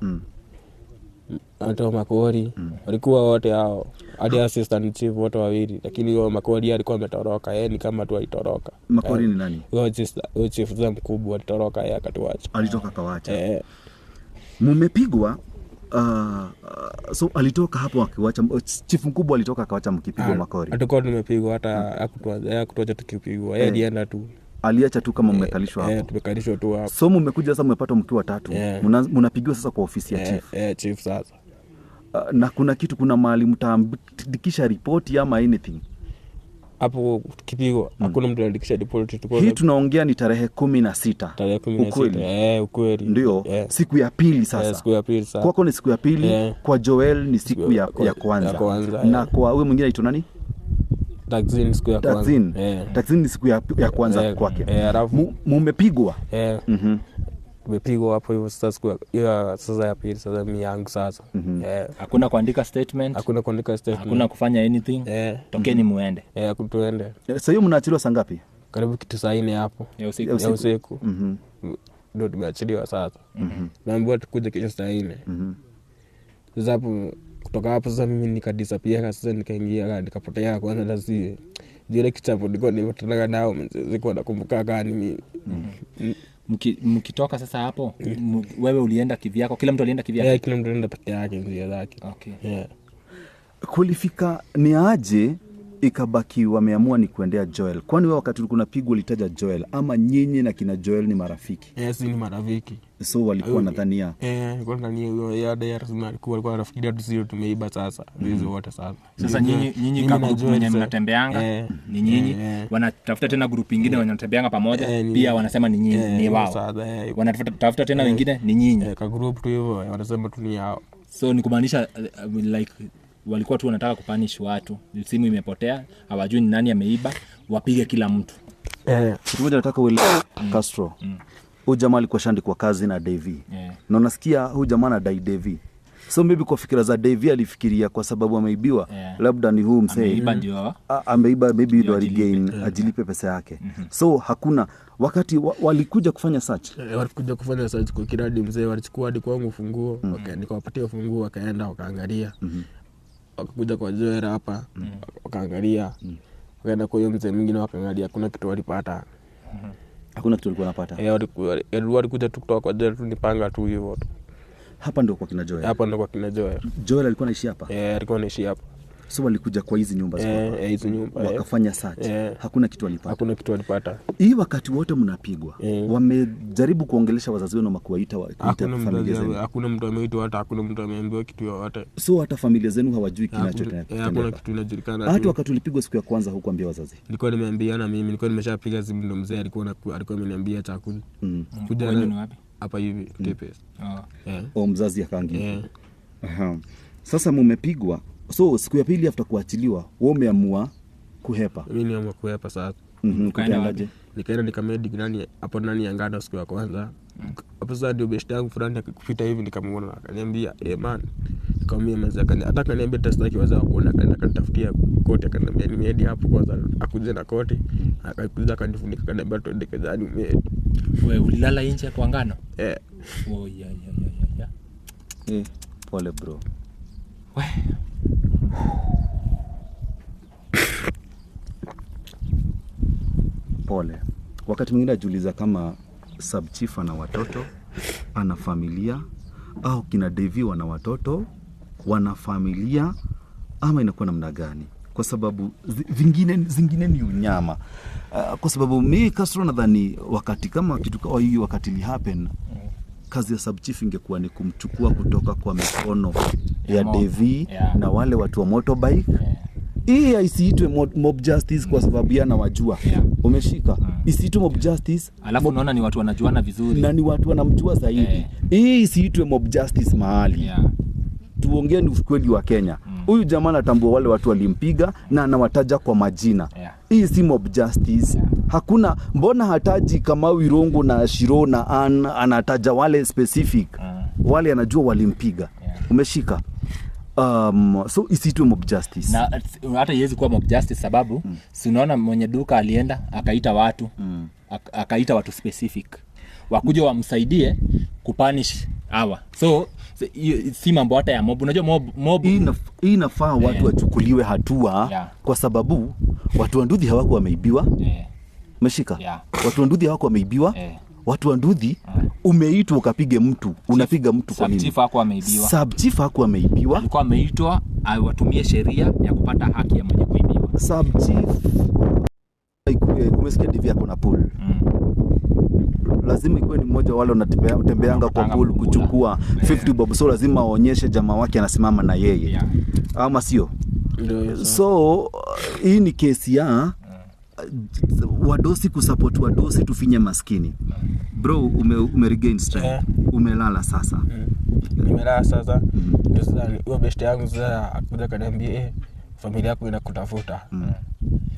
E: Hata Makori walikuwa wote hao, hadi assistant chief wote wawili, lakini huyo Makori alikuwa ametoroka. Yeye ni kama tu alitoroka.
D: Makori ni nani?
E: Huyo chief mkubwa alitoroka, yeye akatuacha.
D: Alitoka kawacha. Mmepigwa so alitoka hapo akiwacha chief mkubwa alitoka akawacha mkipigwa makori.
E: Atakuwa tumepigwa hata hakutuacha tukipigwa. Yeye alienda tu.
D: Aliacha tu kama mmekalishwa hapo.
E: Tumekalishwa tu hapo.
D: So mmekuja sasa mmepata mkiwa 3. Mnapigiwa sasa kwa ofisi ya chief.
E: Chief sasa.
D: Na kuna kitu kuna mahali mtaandikisha ripoti ama anything?
E: Hapo kipigwa hakuna mtu aliandikisha ripoti.
D: Hii tunaongea ni tarehe 16.
E: Tarehe 16. Ukweli.
D: Ndio. Siku ya pili sasa.
E: Siku ya pili sasa.
D: Kwako ni siku ya pili, kwa Joel ni siku ya kwanza. Na kwa wewe mwingine anaitwa nani?
E: Taxin siku ya kwanza.
D: Taxin ni siku ya kwanza kwake. Mmepigwa.
E: Tumepigwa hapo hivyo sasa siku ya sasa ya pili sasa mimi yangu sasa.
F: Hakuna kuandika statement. Hakuna kufanya anything. Tokeni muende.
E: Kutuende.
D: Sasa hiyo mnaachiliwa saa ngapi?
E: Karibu kitu saa 4 hapo.
F: Ya
E: usiku. Ndio tumeachiliwa sasa. Naambiwa tukuje kesho saa 4. Sasa hapo kutoka hapo sasa mimi nikadisappear sasa nikaingia nikapotea kwanza lazima zile kitambo nilikuwa nimetaka nao zilikuwa nakumbuka gani mimi.
F: Mkitoka sasa hapo wewe ulienda kivyako, kila mtu alienda kivyake?
E: Kila mtu alienda peke yake njia zake.
D: Kulifika ni aje ikabaki wameamua ni kuendea Joel? Kwani wewe wakati ulikuwa unapigwa ulitaja Joel ama nyinyi na kina Joel ni marafiki?
E: Si ni marafiki.
D: So walikuwa nadhania
E: walikuwa nadhania huyo ya rasmi alikuwa anafikiria tusio tumeiba sasa hizo wote sasa.
F: Sasa nyinyi kama group wenye mnatembeanga ni nyinyi, wanatafuta tena group nyingine wanatembeanga pamoja pia wanasema ni nyinyi, ni wao. Wanatafuta tena wengine ni nyinyi.
E: Ka group tu hivyo wanasema tu ni hao.
F: So ni kumaanisha like walikuwa tu wanataka kupunish watu. Simu imepotea, hawajui ni nani ameiba, wapige kila mtu.
D: Kitu moja nataka uelewe Castro. Huyu jamaa alikuwa shandikwa kazi na Davy. Na unasikia huyu jamaa anadai Davy. So maybe kwa fikira za Davy alifikiria kwa sababu ameibiwa, labda ni huyu msee ameiba maybe ndio aligain ajilipe pesa yake. So hakuna wakati walikuja kufanya search.
E: Walikuja kufanya search kwa kiradi mzee, walichukua hadi kwangu funguo, nikawapatia funguo wakaenda wakaangalia. Wakakuja kwa Joel hapa, wakaangalia. Wakaenda kwa mzee mwingine wakaangalia, kuna kitu walipata.
D: Hakuna kitu walikuwa wanapata.
E: Walikuja tu kutoka kwa Joel tu nipanga tu hivyo tu.
D: Hapa ndio kwa kina Joel.
E: Hapa ndio kwa kina Joel.
D: Joel alikuwa anaishi hapa?
E: Alikuwa anaishi hapa.
D: So walikuja kwa hizi nyumba zao.
E: Hizo nyumba.
D: Wakafanya search. Hakuna kitu walipata.
E: Hakuna kitu walipata.
D: Hii wakati wote mnapigwa. Wamejaribu kuongelesha wazazi wenu ama kuwaita familia zenu?
E: Hakuna mtu ameitwa, hata hakuna mtu ameambiwa kitu yoyote.
D: So hata familia zenu hawajui kinachotendeka.
E: Hakuna kitu inajulikana.
D: Hata wakati ulipigwa siku ya kwanza hukuambia wazazi?
E: Nilikuwa nimeambiana mimi, nilikuwa nimeshapiga simu ndo mzee alikuwa ameniambia chakula.
F: Kuja ni wapi?
E: Hapa hivi TPS.
D: Mzazi akaangia. Sasa mmepigwa. So siku ya pili after kuachiliwa, wewe umeamua kuhepa?
E: Mimi niamua kuhepa sasa.
D: Ukaendaje?
E: Nikaenda nikamedi nani hapo nani Yangada siku ya kwanza. Hapo sasa ndio best yangu fulani akipita hivi nikamwona akaniambia man, nikamwambia mzee hata kaniambia testaki wazao kuona akaenda kanitafutia koti akaniambia nimeedi hapo kwanza akuje na koti akakuja akanifunika akaniambia tuende kazani umeedi.
F: Wewe ulilala nje kwa ngano? Oh
D: pole bro. Pole. Wakati mwingine najiuliza kama sub chief ana watoto, ana familia, au kina Davy wana watoto, wana familia, ama inakuwa namna gani? Kwa sababu zingine ni unyama. Kwa sababu mimi Castro nadhani wakati kama kitu kama hiyo wakati li happen, kazi ya sub chief ingekuwa ni kumchukua kutoka kwa mikono ya Davy na wale watu wa motorbike. Hii isiitwe mob justice kwa sababu yana wajua. Umeshika? Isiitwe mob justice.
F: Alafu unaona ni watu wanajuana vizuri.
D: Na ni watu wanamjua zaidi. Hii isiitwe mob justice mahali. Tuongee ni ukweli wa Kenya. Huyu jamaa anatambua wale watu walimpiga na anawataja kwa majina. Hii si mob justice. Hakuna, mbona hataji kama Wirongo na Shiro na anataja wale specific. Wale anajua walimpiga. Umeshika? So isiitwe mob justice.
F: Na hata iwezi kuwa mob justice sababu si unaona mwenye duka alienda akaita watu akaita watu specific wakuja wamsaidie kupunish hawa. So si mambo hata ya mob. Unajua mob
D: hii inafaa watu wachukuliwe hatua kwa sababu watu wa Ndudhi hawako wameibiwa. Umeshika? Watu wa Ndudhi hawako wameibiwa. watu wa Nduthi umeitwa ukapige mtu, unapiga mtu kwa nini?
F: Sub chief hakuwa ameibiwa.
D: Sub chief hakuwa ameibiwa.
F: Alikuwa ameitwa watumie sheria ya kupata haki ya mwenye kuibiwa.
D: Sub chief umesikia DV yako na pool. Lazima ikuwe ni mmoja wale unatembeanga kwa pool kuchukua 50 bob, so lazima aonyeshe jamaa wake anasimama na yeye. Ama sio? So hii ni kesi ya wadosi kusupport wadosi tufinye maskini. Bro, umeregain strength. Umelala sasa.
E: Nimelala sasa. Sasa hiyo best yangu sasa akuja kaniambia familia yako inakutafuta.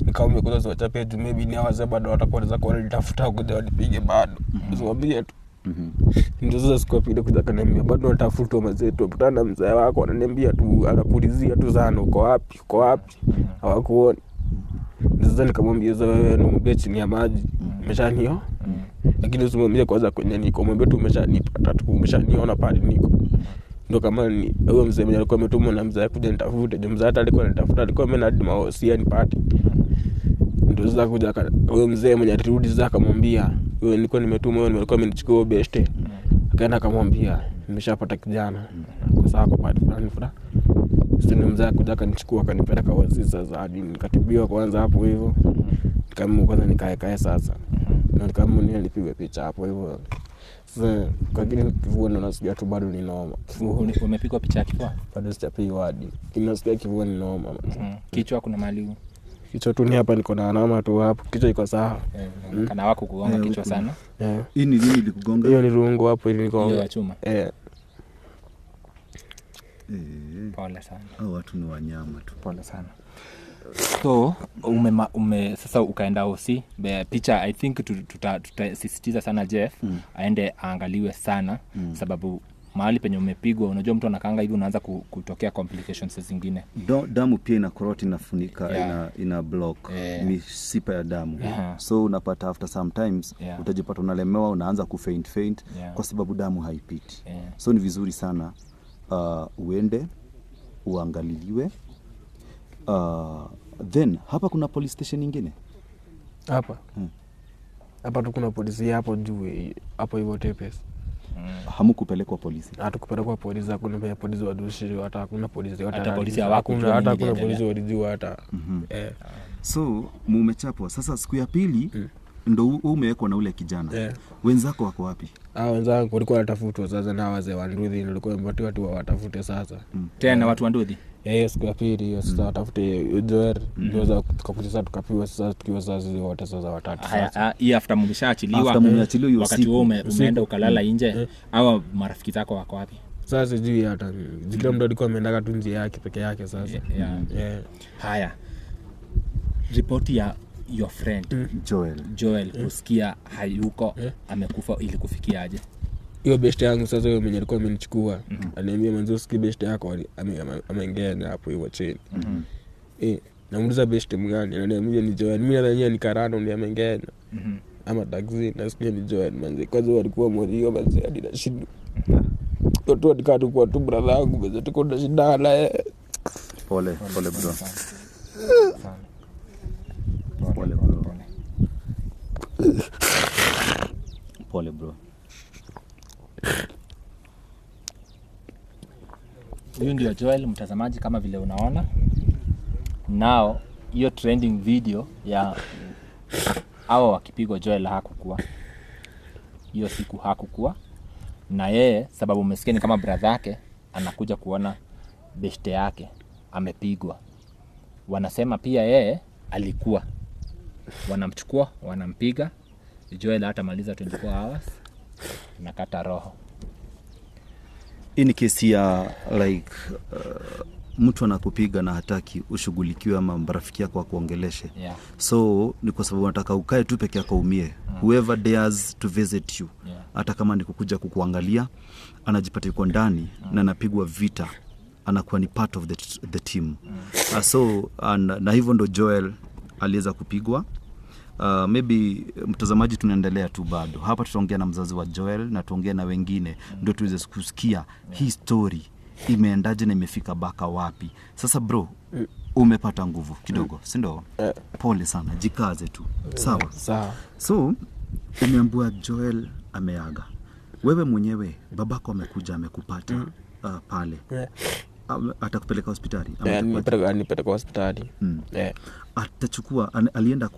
E: Nikaomba kwa sababu wachape tu maybe ni hawa bado watakuwa wanaweza kunitafuta kuja wanipige bado. Usiwaambie tu. Ndio sasa siku pili kuja kaniambia bado natafuta mzee tu. Kutana mzee wako ananiambia tu anakuulizia tu sana uko wapi? Uko wapi? Hawakuoni. Sasa nikamwambia wewe ni mbechi ni ya maji. Umeshanio? Lakini usimwambie kwanza kwenye niko. Mwambie tu umeshanipata tu umeshaniona pale niko. Ndio kama ni huyo mzee mwenye alikuwa ametumwa na mzee kuja nitafute. Ndio mzee hata alikuwa anitafuta, alikuwa amenadi mahosia nipate. Ndio sasa kuja huyo mzee mwenye atirudi sasa akamwambia, wewe nilikuwa nimetumwa, wewe nilikuwa amenichukua beste. Akaenda akamwambia, nimeshapata kijana. Kwa sababu kwa pale fulani. Sasa ndio mzee kuja akanichukua akanipeleka wazizi sasa hadi nikatibiwa kwanza hapo hivyo. Kama kwanza nikae sasa. Na kama nilipigwa picha hapo hivyo. Sasa kwa kile kifua ndo nasikia tu bado ni noma.
F: Umepigwa picha ya kifua?
E: Bado sijapigwa hadi. Nasikia kifua ni noma.
F: Kichwa kuna mali.
E: Kichwa tu ni hapa niko na alama tu hapo. Kichwa iko sawa.
F: Kana wako kugonga kichwa sana.
D: Hii ni nini ilikugonga?
E: Hiyo ni rungu hapo ili niko.
F: Hiyo ya chuma. Pole sana.
D: Hao watu ni wanyama tu.
F: Pole sana. So sasa ukaenda OC picha. I think tutasisitiza sana Jeff aende aangaliwe sana sababu mahali penye umepigwa unajua mtu anakaanga hivi unaanza kutokea complications zingine.
D: Damu pia ina koroti inafunika ina block mishipa ya damu. So unapata after sometimes utajipata unalemewa unaanza kufaint kwa sababu damu haipiti. So ni vizuri sana uende uangaliliwe. Then hapa kuna police station nyingine
E: hapa hapa tu kuna polisi hapo juu hapo hivyo Tepes.
D: Hamukupelekwa polisi?
E: Hatukupelekwa polisi, hakuna polisi wadushi, hata hakuna polisi
F: hata polisi hawakujua
E: hata hakuna polisi walijua hata.
D: So mumechapwa sasa siku ya pili ndo umewekwa na ule kijana. Wenzako wako wapi?
E: Wenzangu walikuwa wanatafutwa sasa na wazee wa Nduthi, walikuwa wamepatiwa tu watafute sasa.
F: Tena watu wa Nduthi?
E: Siku ya pili hiyo sasa watafute Joel, ndio tukakuja sasa tukapiwa sasa tukiwa sasa wote sasa watatu sasa.
F: Hii after mmeshaachiliwa wakati wewe umeenda ukalala nje au marafiki zako wako wapi?
E: Sasa sijui hata kila mtu alikuwa ameenda tu njia yake peke yake sasa.
F: Haya. Ripoti ya your friend Joel kusikia hayuko amekufa ili kufikiaje?
E: Hiyo best yangu sasa yeye mwenye alikuwa amenichukua ananiambia mwanzo sikia best yako amengenya hapo hiyo chini. Namuuliza best mgani? Ananiambia ni Joel. Mimi nadhania ni Karano ndiye amengenya. Ama taxi nasikia ni Joel manzi. Kwanza walikuwa mmoja basi hadi na shindu. Watu wadikatu kwa tu brother yangu basi tuko na shida na
D: pole bro. Pole bro.
F: Huyu ndio Joel mtazamaji, kama vile unaona. Nao hiyo trending video ya hao wakipigwa Joel hakukuwa. Hiyo siku hakukuwa. Na yeye sababu umesikia ni kama brother yake anakuja kuona beshte yake amepigwa. Wanasema pia yeye alikuwa. Wanamchukua, wanampiga. Joel hata maliza 24 hours nakata roho.
D: Hii ni kesi ya like mtu anakupiga na hataki ushughulikiwe ama marafiki yako akuongeleshe. So ni kwa sababu nataka ukae tu peke yako umie. Whoever dares to visit you, hata kama ni kukuja kukuangalia, anajipata yuko ndani na anapigwa vita, anakuwa ni part of the team. So na hivyo ndo Joel aliweza kupigwa. Maybe mtazamaji tunaendelea tu bado. Hapa tutaongea na mzazi wa Joel na tuongea na wengine ndio tuweze kusikia hii story imeendaje na imefika baka wapi. Sasa bro, umepata nguvu kidogo, si ndio? Pole sana, jikaze tu. Sawa.
E: Sawa.
D: So umeambiwa Joel ameaga. Wewe mwenyewe babako amekuja amekupata pale. Atakupeleka hospitali
E: nipeleka hospitali.
D: Atachukua alienda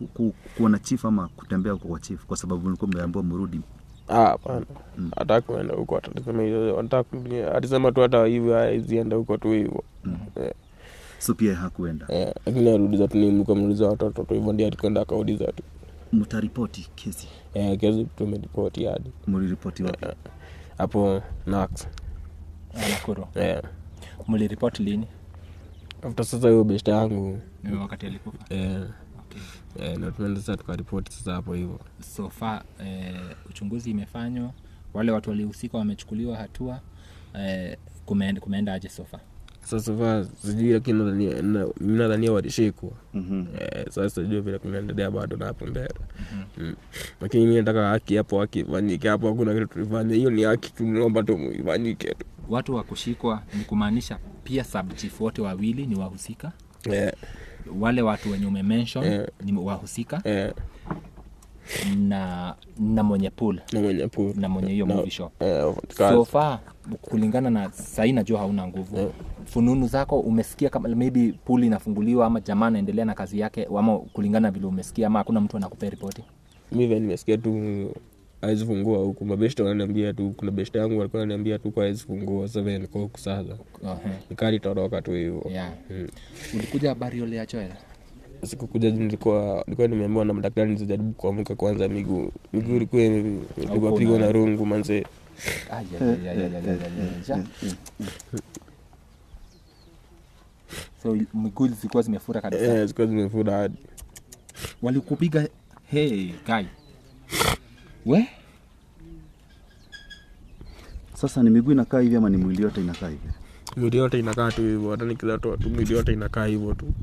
D: kuona chief ama kutembea huko kwa chief kwa sababu nilikuwa mmeambiwa mrudi?
E: Hapana. Atakwenda huko atasema hiyo atasema tu hata hivi haizienda huko tu hivyo.
D: So pia hakuenda.
E: Lakini arudiza tu ni mkamrudiza watoto tu hivyo ndio alikwenda akaudiza tu.
D: Mtaripoti kesi?
E: Kesi tumeripoti hadi.
D: Mliripoti wapi?
E: Hapo Nax.
F: Nakuru. Mliripoti lini?
E: After sasa hiyo best yangu
F: ni wakati alikufa.
E: Okay. Na tumeenda sasa tukaripoti sasa hapo hivyo.
F: So far uchunguzi imefanywa, wale watu walihusika wamechukuliwa hatua, kumeenda aje so far?
E: Sasa sijui lakini nadhani walishikwa. Sasa sijui vile kunaendelea bado na hapo mbele. Lakini mimi nataka haki hapo, haki ifanyike hapo, hakuna kitu tulifanya. Hiyo ni haki tunaomba tu ifanyike tu.
F: Watu wa kushikwa ni kumaanisha pia sub chief wote wawili ni wahusika? Wale watu wenye umemention ni wahusika? Na mwenye pool na mwenye hiyo movie shop. So far kulingana na sasa najua hauna nguvu. Fununu zako umesikia kama maybe pool inafunguliwa ama jamaa anaendelea na kazi yake, ama kulingana vile umesikia ama hakuna mtu anakupea ripoti?
E: Mimi nimesikia tu haizi fungua huko. Mabeshte wananiambia tu, kuna beshte yangu walikuwa wananiambia tu kwa haizi fungua 7 kwa huko sasa. Nikali toroka tu hivyo.
F: Ulikuja burial ya Joel?
E: Sikukuja, nilikuwa nimeambiwa na madaktari nisijaribu kuamka kwanza, miguu ilikuwa pigwa na rungu manze.
F: So miguu zilikuwa zimefura kabisa?
E: Zilikuwa zimefura hadi.
F: Walikupiga guy. We?
D: Sasa ni miguu inakaa hivi ama ni mwili yote inakaa hivi?
E: Mwili yote inakaa tu hivyo, hata nikilatoa tu mwili yote inakaa hivyo tu.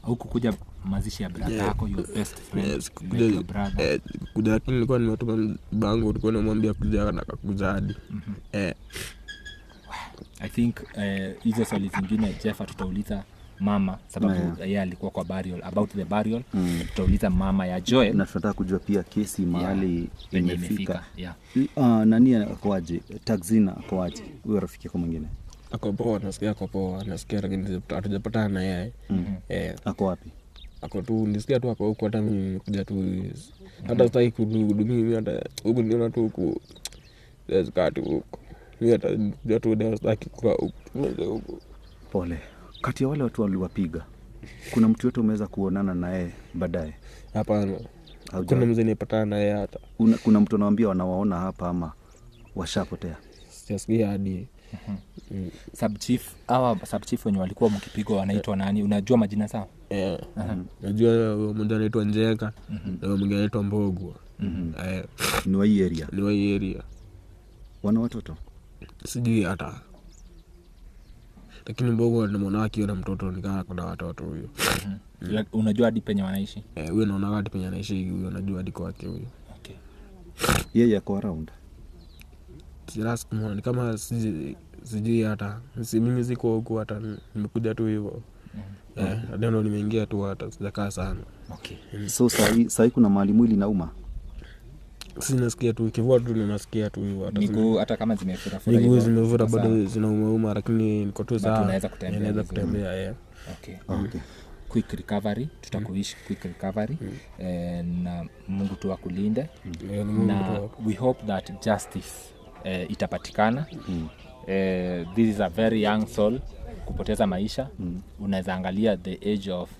F: Au kukuja mazishi ya brother yako, your best friend, your brother?
E: Kuja, lakini nilikuwa nimetuma bango, nilikuwa namwambia kuja na akakuja hadi.
F: I think hizo swali zingine Jeff tutauliza mama, sababu yeye alikuwa kwa burial, about the burial. Tutauliza mama ya Joel
D: na tunataka kujua pia kesi mahali imefika. Nani akoaje? Taxina akoaje? Huyo rafiki yako mwingine
E: ako poa? Nasikia lakini hatujapatana na yeye.
D: Ako wapi?
E: Ako tu nisikia tu ako huko, hata mimi kuja tu hata sitaki kuhudumia mimi, hata huko niona tu huko zikati huko mimi, hata kuja tu ndio sitaki kwa huko.
D: Pole. Kati ya wale watu waliwapiga, kuna mtu yote umeweza kuonana naye baadaye?
E: Hapana. Kuna mzee nipatana naye hata.
D: Kuna mtu anawaambia wanawaona hapa ama washapotea?
E: Sijasikia hadi.
F: Sub chief wenye walikuwa mkipigwa wanaitwa nani? Unajua majina sawa?
E: Najua mmoja anaitwa Njenga na mwingine anaitwa Mbogwa.
D: Ni wa area?
E: Ni wa area.
D: Wana watoto?
E: Sijui hata. Lakini Mbogwa na mwanawake na mtoto nikaa kuna watoto huyo.
F: Unajua hadi penye wanaishi?
E: Huyo naona hadi penye anaishi huyo, najua hadi kwake huyo.
F: Okay.
D: Yeye yako around?
E: Silas kumwona kama sijui hata. Mimi siko huko, hata nimekuja tu hivyo. Ndio nimeingia tu, hata sijakaa sana.
F: Okay.
D: So sasa kuna mahali mwili nauma?
E: Sinasikia tu kivua tu, nasikia tu hivyo, hata
F: miguu hata kama zimefura
E: hivyo. Miguu zimefura bado zinauma, lakini niko tu sawa.
F: Tunaweza kutembea.
D: Okay.
F: Quick recovery, tutakuishi quick recovery. Na Mungu tu akulinde. Na we hope that justice itapatikana. This is a very young soul, kupoteza maisha. Unaweza angalia the age of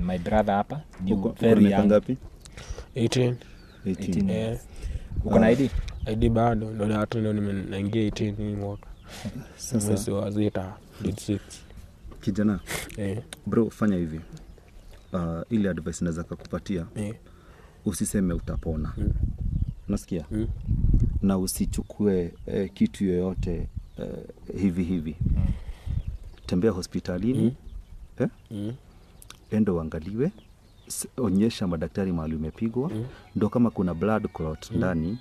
F: my brother hapa ni very young.
D: Ngapi?
E: 18.
F: Uko na ID?
E: ID bado, ndio hata ndio nimeingia 18 mwaka. Sasa wazita 6.
D: Kijana, bro, fanya hivi. Ile advice naweza kukupatia, usiseme utapona. Unasikia? Na usichukue kitu yoyote hivi. Tembea hospitalini. Enda uangaliwe, onyesha madaktari mahali umepigwa. Ndio kama kuna blood clot ndani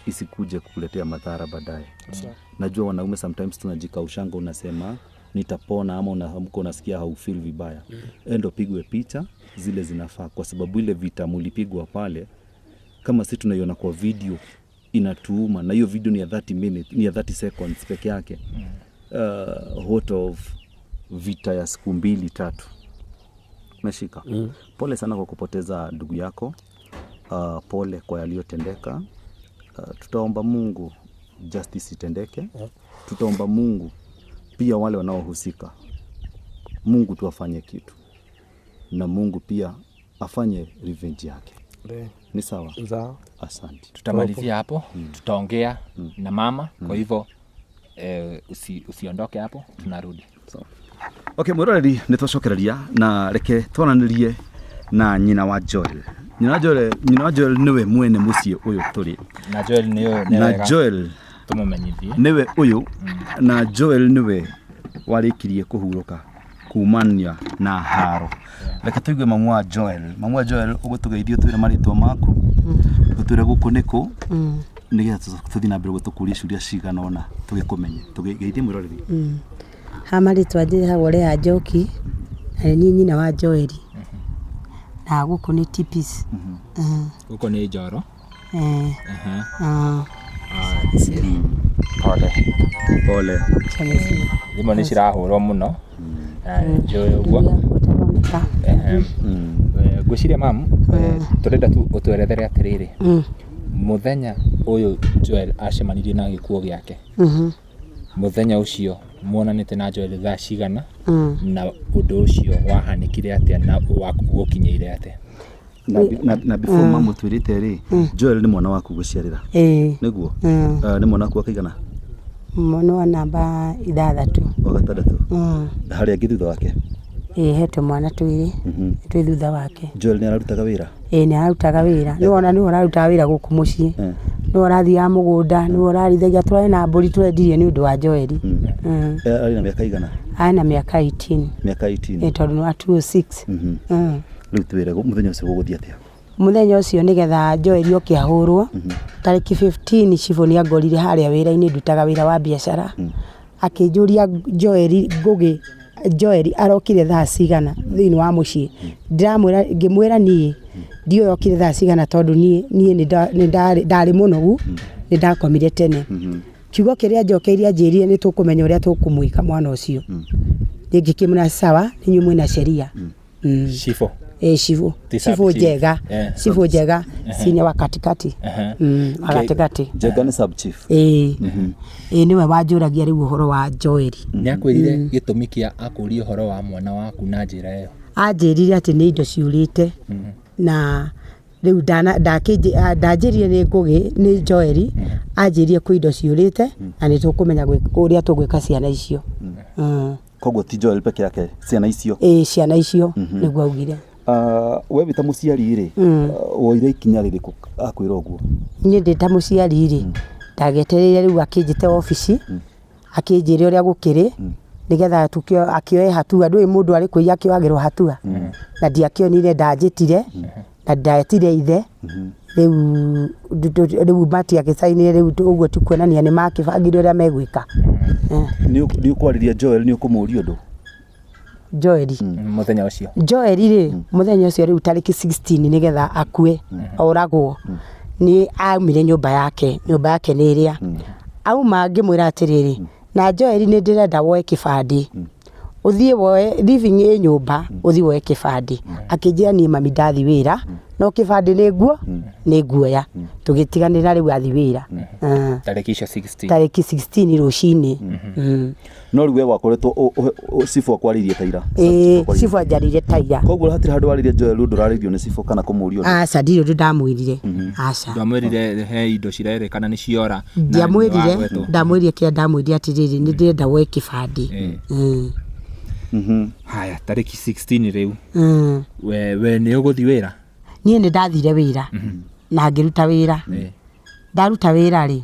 D: isikuje kukuletea madhara baadaye. Najua wanaume sometimes tunajikaushanga, unasema nitapona, ama unaamka unasikia haufeel vibaya. Endo pigwe picha zile zinafaa, kwa sababu ile vita mulipigwa pale, kama sisi tunaiona kwa video inatuuma, na hiyo video ni ya 30 minutes, ni ya 30 seconds peke yake. What of vita ya siku 2-3. Meshika. Pole sana kwa kupoteza ndugu yako. Pole kwa yaliyotendeka. Tutaomba Mungu justice itendeke. Tutaomba Mungu pia wale wanaohusika, Mungu tuwafanye kitu, na Mungu pia afanye revenge yake. Ni sawa? Asante.
F: Tutamalizia hapo. Tutaongea na mama. Kwa hivyo usiondoke hapo, tunarudi.
D: Okay, mwiroreri nitwacokereria na reke twananirie na nyina wa Joel. Nyina wa Joel niwe mwene muciĩ uyu turi.
F: Na Joel niyo
D: na Joel
F: tumumenyithie.
D: Niwe uyu na Joel niwe warikirie kuhuruka kumania na haro. Reke tuigue mamu wa Joel. Mamu wa Joel, ugutugeithio twire maritwa maku. Gutwire guku niku. Nigetha tuthi na mbere gutukuria ciuria cigana ona tugikumenye. Tugeithie mwiroreri.
B: Hamaritwa njihagwo Lea Njoki, na ni nyina wa Joeli. Na guku ni Tipis.
F: Guku ni Njoro.
D: Pole.
F: Thimo ni cirahurwo muno. Njoe uguo. Gwiciria mamu, turenda tu utwerethere atiriri. Muthenya uyu Joel acemanirie na gikuo giake. Muthenya ucio muonanite na Joel thaa cigana, na undu ucio wahanikire atia na wakugukinyeire atia?
D: Na before mamu twirite ri, Joel ni mwana waku guciarira. Niguo? Ni mwana waku akaigana?
B: Mwana wa namba 6.
D: Wa 6. Hari angi thutha wake?
B: Hete mwana twiri, twi thutha wake.
D: Joel ni ararutaga wira?
B: Ni ararutaga wira. Ni wona ararutaga wira guku mucii. Ni arathia mugunda, ni ararithagia twari na mburi twendirie ni undu wa Joeli.
D: Ari na miaka igana?
B: Ari na miaka 18.
D: Miaka 18.
B: Tondu ni wa 206.
D: Riu twire muthenya ucio guguthia atia?
B: Muthenya ucio nigetha Joeli okihurwo tariki 15 cibo ni agorire haria wira-ini ndutaga wira wa biashara. Akinjuria Joeli arokire thaa cigana thiini wa mucii. Ndiramwira ngimwira nie ndio yokire thaa cigana tondu nie ni ndari munogu, ni ndakomire tene. Kiugo kiria njokeirie anjirire ni tukumenya uria tukumwika mwana ucio. Ngikimuna sawa ni nyumwe na sheria.
F: Shifo.
B: Shifo jega. Shifo jega sinya wa katikati. Katikati.
D: Jega ni sub chief.
B: Niwe wajuragia riu uhoro wa Joeli.
F: Nyakwirire gitumi kia akuria uhoro wa mwana waku na njira iyo? Anjirire
B: ati ni indo ciurite na riu ndanjirire ni ngugi ni Joeli anjirie ku indo ciurite na ni tukumenya uria tugwika ciana icio.
D: Koguo ti Joel peke yake, ciana icio?
B: Ciana icio niguo augire.
D: We bita muciari ri, woire ikinya ririku akwira uguo?
B: Ni ndita muciari ri, ndagetereire riu akinjite ofici, akinjire uria gukiri, nigetha tukio akioe hatua, ndui mundu ari kuiya akiwagirwo hatua. Na ndiakionire ndanjitire, na ndaetire ithe. Riu mati akisainire riu uguo tukuonania ni makibangire uria megwika.
D: Ni ukwariria Joel, ni ukumuria undu?
B: Joeli
F: muthenya ucio?
B: Joeli ri muthenya ucio riu tariki 16 nigetha akue oragwo ni aumire nyumba yake ni iria auma ngimwira atiriri na Joeli ni ndirenda woe kibandi uthie woe living nyumba uthie woe kibandi akinjia ni mami ndathi wira no kibandi ni guoya tugitiganira riu athi wira
F: tariki 16
B: tariki 16 rucini.
D: No riu we wakoretwo Sifo akwaririe taira?
B: Sifo anjaririe taira.
D: Koguo hatiri handu waririe Joel undu raririo ni Sifo kana kumurio?
B: Aca ndirĩ ndamwirire. Aca
F: ndamwirire he indo cirerikana ni ciora?
B: Ndamwirire kia ndamwirire atiriri ni ndirenda woe kibandi.
F: Haya, tariki 16 riu we ni uguthi wira?
B: Nie ni ndathire wira na ngiruta wira. Ndaruta wira ri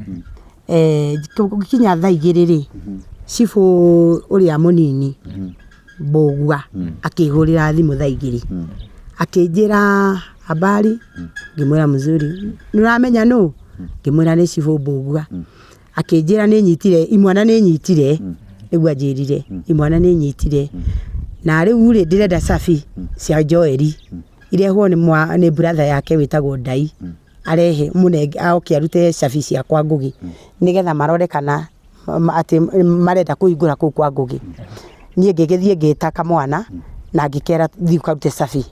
B: kinya thaa 2 ri Sifo uria munini Bogua akihurira thimu thaa 2 akinjira habari ngimwira mzuri nuramenya no ngimwira ni cibo mbugua akinjira ni nyitire imwana ni nyitire niguo anjirire imwana ni nyitire na riu ri ndirenda cabi cia Joeli irehwo ni brother yake witagwo Ndai arehe munenge aoke arute cabi cia kwa Ngugi nigetha marorekana ati marenda kuhingura kuu kwa Ngugi nie ngigithie ngita kamwana na ngikera thiu karute cabi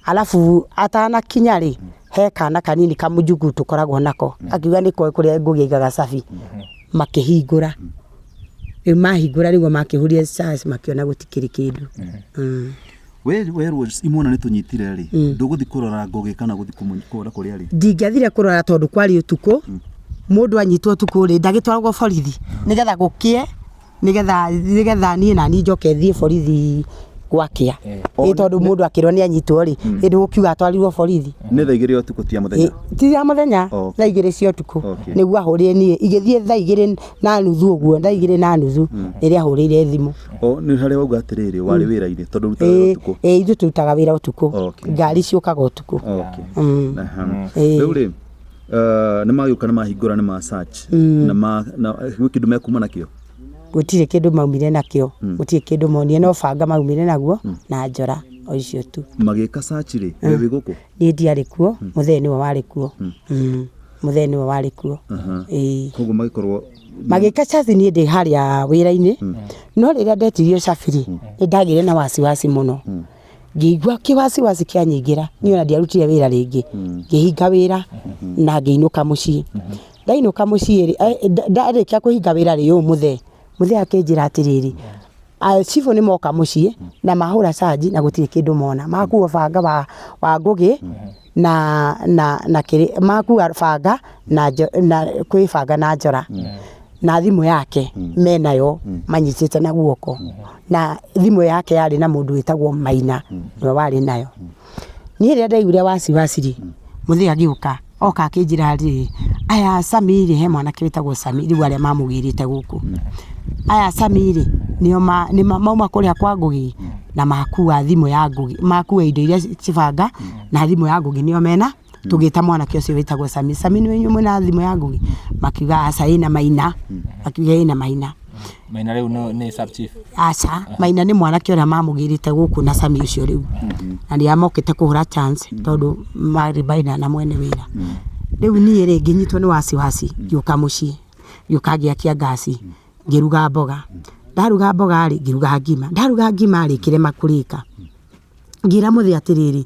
B: alafu atana kinyari he kana kanini kamujugu tukoragwo nako akiuga niko kuria Ngugi igaga cabi makihingura mahingura rigo makihuria sas makiona gutikiri kindu
D: we imwana ni tunyitire ri nduguthi kurora Ngugi kana guthi kumukora kuri ari
B: ndingathire kurora tondu kwari utuku mundu anyitwo utuku ri ndagitwaragwo borithi nigetha gukie nigetha nie na ni njoke thie borithi gwakia tondu mundu akirwo ni anyitwo ri indu gukiuga atwarirwo borithi
D: ni thaigire utuku tia muthenya
B: tia muthenya thaigire cia utuku niguo ahurire nie igithie thaigire na nuthu uguo thaigire na nuthu riria ahurire thimu
D: ni haria wauga atiriri wari wira-ini tondu rutaga utuku
B: ithu tutaga wira utuku ngari ciukaga utuku
D: riu ri ni magiuka ni mahingura ni ma search na kindu mekuma nakio
B: gutire kindu maumire nakio gutire kindu monire no banga maumire naguo na njora o icio tu
D: magika search ri wewe guku
B: ni ndiari kuo mutheni wa wari kuo mutheni wa wari kuo
D: koguo magikorwo
B: magika search ni ndi haria wira-ini no riria ndetirio cabiri ndagire na wasiwasi muno ngigwa kiwasiwasi kianyingira ni ona ndiarutire wira ringi ngihinga wira na ngiinuka mucii ndainuka mucii ndarikia kuhinga wira ri muthe akinjira atiriri cibo ni moka mucii na mahura caji na gutire kindu mona makuwa banga wa Ngugi na kiri makuwa banga na kwibanga na njora na thimu yake menayo manyitite na guoko na thimu yake yari na mundu witagwo Maina no wari nayo ni ria ndaigure wasiwasiri muthe agiuka oka akinjira ri aya Samiri he mwana witagwo Samiri wale mamugirite guku aya Samiri ni mauma kuria kwa Ngugi na makuwa thimu ya Ngugi makuwa indo iria cibanga na thimu ya Ngugi nio mena tugita mwana kiocio witagwo Sami ni wenyu mwana thimu ya Ngugi makiuga aca ina Maina makiuga ina Maina
F: riu ni sub chief
B: aca Maina ni mwana kioria mamugirite guku na Sami ucio riu na ni amokite kuhura chance tondu mari baina na mwene wira riu ni ri nginyitwo ni wasiwasi yuka mucii yuka giakia gasi ngiruga mboga ndaruga mboga ri ngiruga ngima ndaruga ngima ri kirema kurika ngira muthe atiriri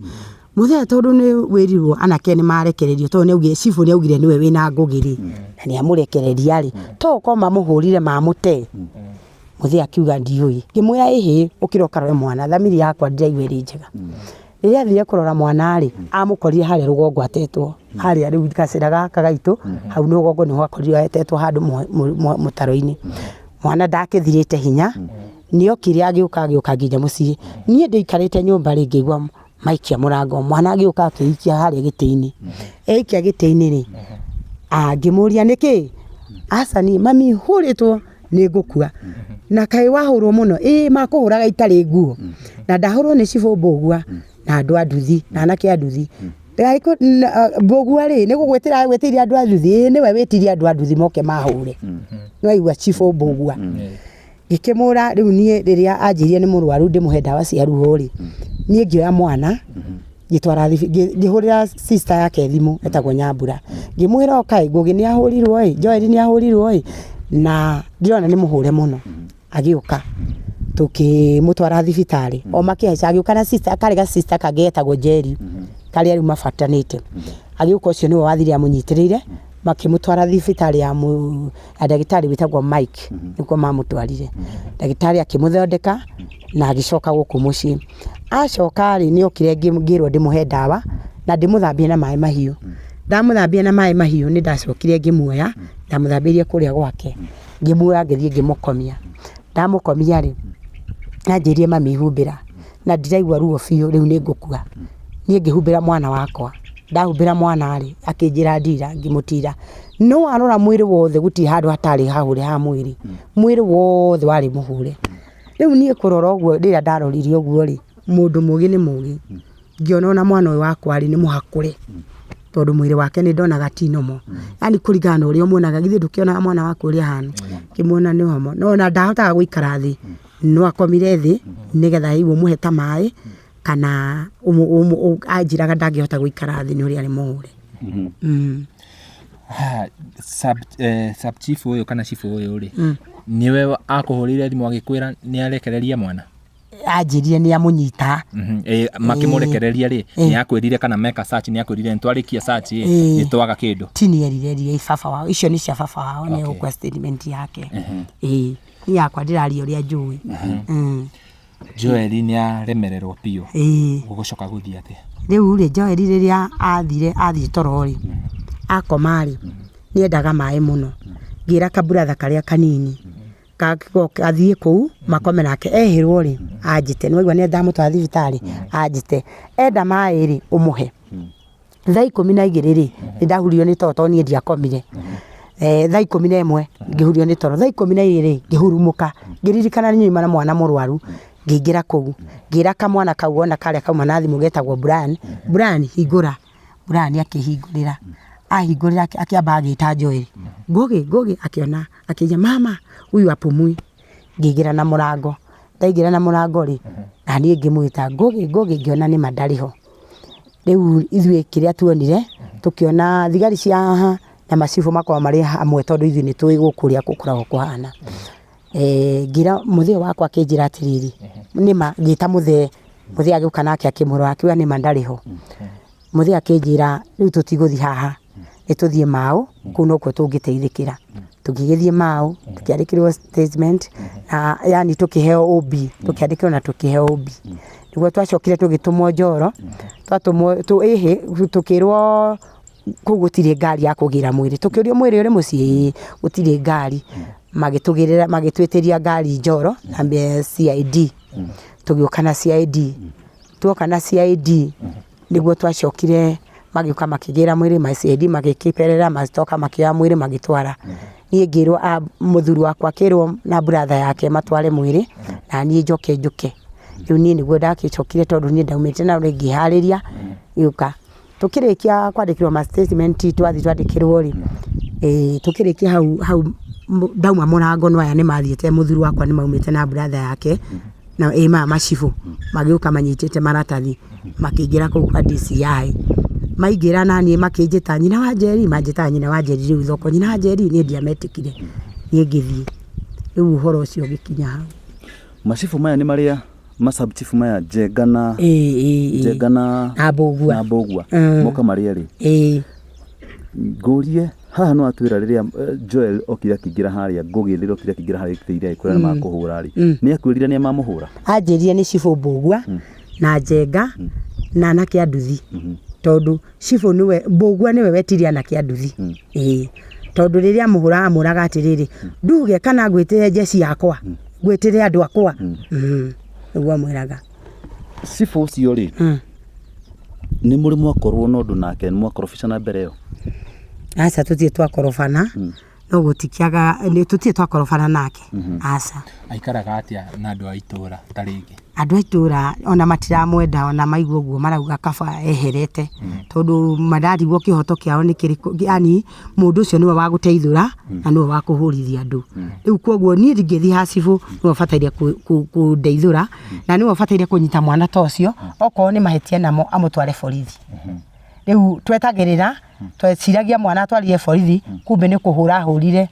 B: muthe tondu ni wirirwo anake ni marekererio tondu ni ugire cibu ni ugire niwe wina Ngugi ri na ni amurekereria ri to koma muhurire mamute muthe akiuga ndiui ngimwira ihi ukiroka rwe mwana thamiri yakwa ndiraigwe ri njega riria thire kurora mwana ri amukorire haria rugongo atetwo haria riu kacira gaka gaitu hau ni rugongo ni hakorire atetwo handu mutaro-ini mwana ndakithirite hinya nio kiria agiuka nginya mucii nie ndikarite nyumba ri ngigwa maikia murango mwana agiuka akiikia haria giti-ini eikia giti-ini ri ngimuria niki aca ni mami huritwo ni ngukua na kai wahurwo muno makuhuraga itari nguo na ndahurwo ni cibo mbugua na andu anduthi na anake anduthi ndaiko mbugua ri ni gwetiria andu anduthi niwe wetiria andu anduthi moke mahure no igwa cibo mbugua ngikimura riu nie riria anjirie ni murwaru ndimuhe ndawa cia ruho ri nie ngioya mwana ngitwara ngihurira sister yake thimu etagwo Nyambura ngimwira okai Ngugi ni ahurirwo Joeli ni ahurirwo na ndirona ni muhure muno agiuka tukimutwara thibitari o makihaica agiuka na sister karega sister kagetagwo Njeri kari ari mafatanite agiuka ucio niwe wathire amunyitirire makimutwara thibitari ya ndagitari witagwo Mike niko mamutwarire ndagitari akimuthondeka na agicoka guku mucii acoka ri ni okire ngirwo ndimuhe ndawa na ndimuthambie na mai mahiu ndamuthambia na mai mahiu ni ndacokire ngimuoya ndamuthambirie kuria gwake ngimuoya ngithie ngimukomia ndamukomia ri anjirie mami humbira na ndiraigwa ruo biu riu ni ngukua nie ngihumbira mwana wakwa ndahumbira mwana ri akinjira ndira ngimutira no arora mwiri wothe guti handu hatari hahure ha mwiri wothe wari muhure riu nie kurora uguo ndiria ndaroririe uguo ri mundu mugi ni mugi ngiona ona mwana uyu wakwa ri ni muhakure tondu mwiri wake ni ndonaga ti nomo yani kurigana uria muonaga githĩ ndukiona mwana waku uria hana kimuona ni homo no na ndahotaga guikara thi no akomire thi nigetha igu muhe ta mai kana anjiraga ndangihota guikara thi ni uria ari muhure
F: sub chief uyu kana chief uyu ri niwe akuhurire thimu agikwira ni arekereria mwana
B: anjirire ni amunyita
F: makimurekereria ri ni akwirire kana meka search ni akwirire ntwarikia search ni twaga kindu
B: tini erireria baba wao icio ni cia baba wao ni ukwa statement yake ni yakwa ndiraria uria njui
F: Joel ni aremererwo pio gugucoka guthia ate
B: riu ri Joel riria athie torori akomari ni endaga mai muno ngira kaburatha karia kanini athie kou makome nake ehirwo ri anjite nigwa ni ndamutwa thibitari anjite enda mai ri umuhe thaa 12 ri ndahurio ni toto ni ndiakomire thaa 11 ngihurio ni toro thaa 12 ri ngihurumuka ngiririkana ni nyuma na mwana murwaru ngingira kou ngira kamwana kau ona karia kauma na thimu getagwo Brian hingura Brian akihingurira ahingurira akiamba agita Joel Ngugi akiona akija mama huyu apumui ngigira na murango ndaigira na murango ri na ni ngimwita Ngugi ngiona ni mandariho riu ithuĩ kiria tuonire tukiona thigari cia haha na macifu makwa mari hamwe tondu ithuĩ ni tui gukuria gukoragwo kuhana ngira muthee wakwa akinjira atiriri nima ngita muthee agiuka nake akimurwa akiwa ni mandariho muthee akinjira riu tutiguthi haha nituthie Mau kuno kwa tungiteithikira tugigithie Mau tukiandikirwo statement na yani tukiheo OB tukiandikirwo na tukiheo OB niguo twacokire tugitumwo Njoro twatumwo tukirwo kugutire ngari ya kugira mwiri tukiurio mwiri uri mucii gutire ngari magitwitiria ngari Njoro ambe CID tugiuka na CID tuoka na CID niguo twacokire magiuka makigira mwiri ma CID magikiperera mazitoka makioya mwiri magitwara nie ngirwo muthuri wakwa akirwo na brother yake matware mwiri na nie njuke riu nie niguo ndakicokire tondu nie ndaumite na ringi hariria yuka tukirikia kwandikirwo ma statement twandikirwo ri tukirikia hau ndauma murango no aya ni mathiete muthuri wakwa ni maumite na brother yake na mama chifu magiuka manyitite maratathi makigira ku kwa DCI maigira nani makinjita nyina wa Njeri manjita nyina wa Njeri riu thoko nyina wa Njeri ni ndiametikire nie ngithie riu horo ucio gikinya hau
D: machifu maya ni maria masubchifu maya Njengana na Mbugua moka maria ri ngurie haha no atwira riria Joel okira kingira haria Ngugi riro okira kingira haria kiteire ikura na makuhura ri ni akwirira ni mamuhura
B: anjirie ni chifu Mbugua na Njenga na na kianduthi tondu chifu niwe Mbugua niwe wetiria na kianduthi tondu riria muhura amuraga atiriri nduge kana gwitire jeci yakwa gwitire andu akwa niguo mwiraga
D: chifu ucio ri ni muri mwakorwo no ndu nake ni mwakorofishana mbere yo
B: asa tutie twakorofana no gutikiaga ni tutie twakorofana nake asa
F: aikaraga atia na andu a itura taringi
B: andu a itura ona matiramwenda ona maigua uguo marauga kaba eherete tondu madarigwo kihoto kiao ni kiriko yani mundu ucio niwe wa guteithura na niwe wa kuhurithia andu riu koguo ni ringithi hasifu niwe fatairia kundeithura na niwe fatairia kunyita mwana tocio oko ni mahetia namo amutware borithi riu twetagirira tweciragia mwana atwarire borithi kumbe ni kuhura hurire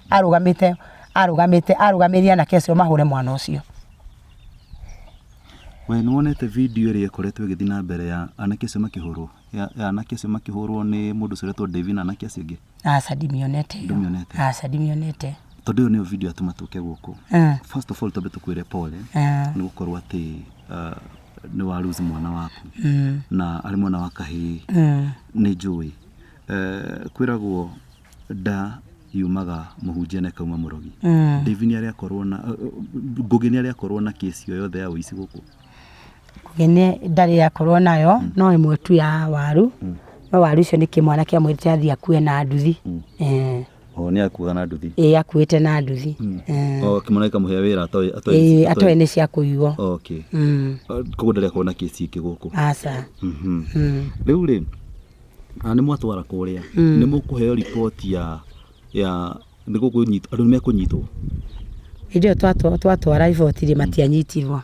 B: arugamiria na kesho mahure mwana ucio
D: we ni wonete video iri ikoretwo igithii na mbere ya anake acio makihurwo ya anake acio makihurwo ni mundu ucoretwo Davina anake acio ingi
B: asa dimionete
D: tondu iyo niyo video atuma tuke guku first of all tobe tukwire pole ni gukorwo ati ni waruzi mwana waku na ari mwana wa kahii ni njui kwiragwo da yumaga muhunjia na kauma murogi Davina ari akorwo na Ngugi ni ari akorwo na kesi yothe ya uici guku
B: gene ndari yakorwo nayo no imwe tu ya waru no waru icio ni kimwana kia mwite athia kue na nduthi
D: ni akuga na nduthi
B: akuite na nduthi
D: kimwana kamuhea wira atoe
B: ni cia kuiwo
D: okay koguo ndari akorwo na kesi iki guku
B: asa
D: riu ri nĩ mwatwara kũrĩa nĩ mũkũheo riboti ya nĩ gũkũnyitwo andũ nĩ mekũnyitwo
B: Idio twatwara iboti matianyitirwo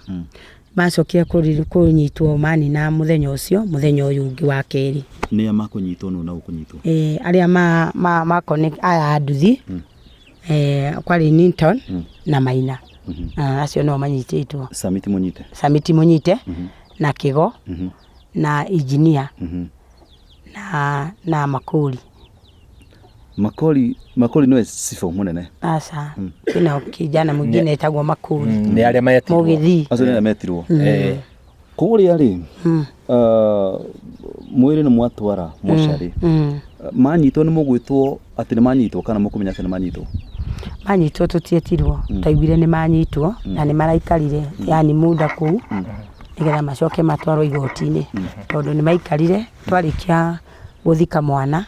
B: macokire kũnyitwo manina mũthenya ũcio mũthenya ũyũ ũngĩ wa kerĩ
D: nĩ makũnyitwo no na gũkũnyitwo
B: arĩa ma connect aya nduthi kwari Ninton na Maina acio no manyitĩtwo Samiti munyite na Kigo na engineer na
D: Makoli niwe sifo munene
B: asa kina kijana mwingine etagwo Makoli
F: ni arĩa metirwo
B: Mugithi
D: acio nĩ metirwo kũrĩa rĩ mwĩrĩ nĩ mwatwara mocarĩ manyitwo nĩ mũgwĩtwo atĩ nĩ manyitwo kana mũkũmenya atĩ nĩ manyitwo
B: tutietirwo taiguire nĩ manyitwo na nĩ maraikarire yani muda kuu nigetha macoke matwarwo igoti-inĩ tondũ nĩ maikarire twarikia gũthika mwana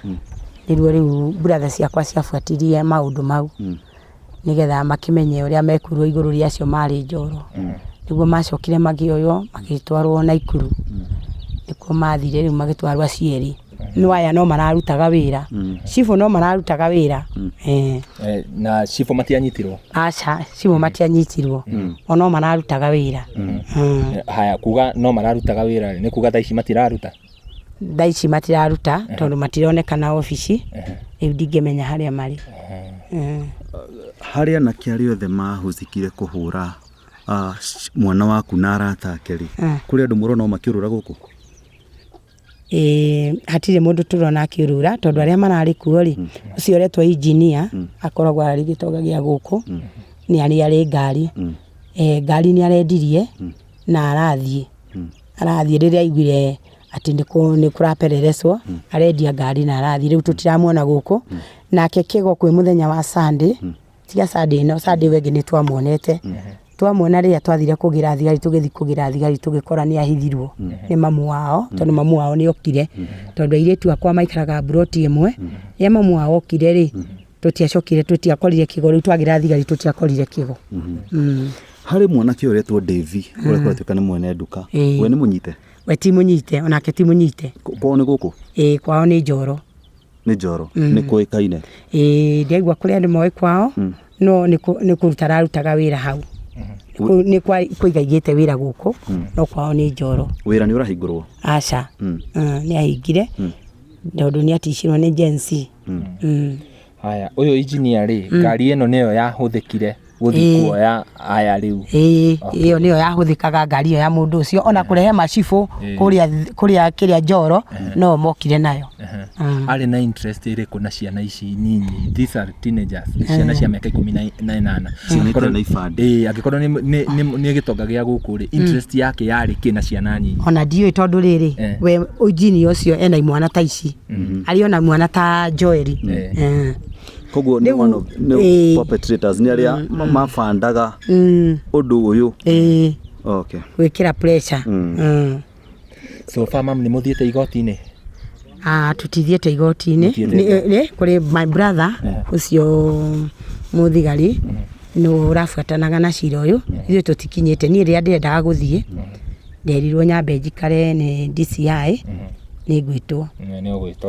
B: nĩruo rĩu brother ciakwa ciafuatirie maũndũ mau nigetha makimenye ũrĩa mekurwo igũrũ rĩa acio marĩ njoro nĩguo macokire magĩoywo magĩtwarwo Naikuru nĩkuo mathire rĩu magĩtwarwo acieri no aya no mararutaga wĩra cifo no mararutaga wĩra
F: na cifo matianyitirwo
B: aca cifo matianyitirwo ono mararutaga wĩra
F: haya kuga no mararutaga wĩra nĩ kuga thaici matiraruta tondũ matironekana ofici rĩu ndingĩmenya harĩa marĩ
D: harĩa na kĩarĩ othe mahũthĩkire kũhũra mwana waku na arata ake rĩ kũrĩ andũ mũrona makĩũrũra gũkũ
B: hatirĩ mũndũ tũrona akĩũrũra tondũ arĩa mararĩ kuo rĩ ũcio ũretwo engineer akoragwo arĩ gĩtonga gĩa gũkũ nĩ arĩ ngari ngari nĩ arendirie na arathiĩ rĩrĩa aiguire ati nĩ kũraperereswo arendia ngari na arathiĩ rĩu tũtiramuona gũkũ nake Kigo kwĩ mũthenya wa Sunday tiga Sunday no Sunday wengĩ nĩ twamuonete twamuona rĩrĩa twathire kũgira thigari tũgĩthi kũgira thigari tũgĩkora nĩ ahithirwo nĩ mamu wao tondũ mamu wao nĩ okire tondũ airĩtu akwa maikaraga broti ĩmwe ya mamu wao okire rĩ tũtiacokire tũtiakorire Kigo rĩu twagira thigari tũtiakorire Kigo
D: harĩ mwanake ũretwo Davy ũrĩa kwatuĩka nĩ mwene nduka we nĩ mũnyite
B: we ti mũnyite onake ti mũnyite
D: kwao nĩ gũkũ
B: kwao nĩ Njoro
D: nĩ kũĩkaine
B: ndiaigua kũrĩa andũ moĩ kwao no nĩ kũruta rarutaga wĩra hau nĩ kũiga igĩte wĩra gũkũ no kwao nĩ Njoro
D: wĩra nĩ ũrahingũrwo
B: aca nĩ ahingire tondũ nĩ aticirwo nĩ agency
F: haya ũyũ engineer rĩ ngari ĩno nĩyo yahũthĩkire gũthi kuoya aya rĩu
B: ĩyo nĩyo yahũthĩkaga ngari ĩyo ya mũndũ ũcio ona kũrehe macibũ kũrĩa kĩrĩa Njoro no mokire nayo
F: arĩ na interest ĩrĩkũ na ciana ici nini these are teenagers ciana cia mĩaka 18 angĩkorwo nĩ gĩtonga gĩa gũkũ rĩ interest yake yarĩ kĩ na ciana nyinyi
B: ona ndiũĩ tondũ rĩrĩ we engineer ũcio ena imwana ta ici arĩ ona mwana ta Joel
D: koguo nĩ one of the perpetrators nĩ arĩa mabandaga ũndũ ũyũ okay
B: gwĩkĩra pressure
F: so far mam nĩ mũthiĩte igoti-inĩ
B: tutithiĩte igoti-inĩ nĩ kũrĩ my brother ũcio mũthigari no ũrabuatanaga na cira ũyũ ithuĩ tũtikinyĩte niĩ rĩrĩa ndĩrendaga gũthiĩ nderirwo nyambe njikare nĩ DCI nĩ gwĩtwo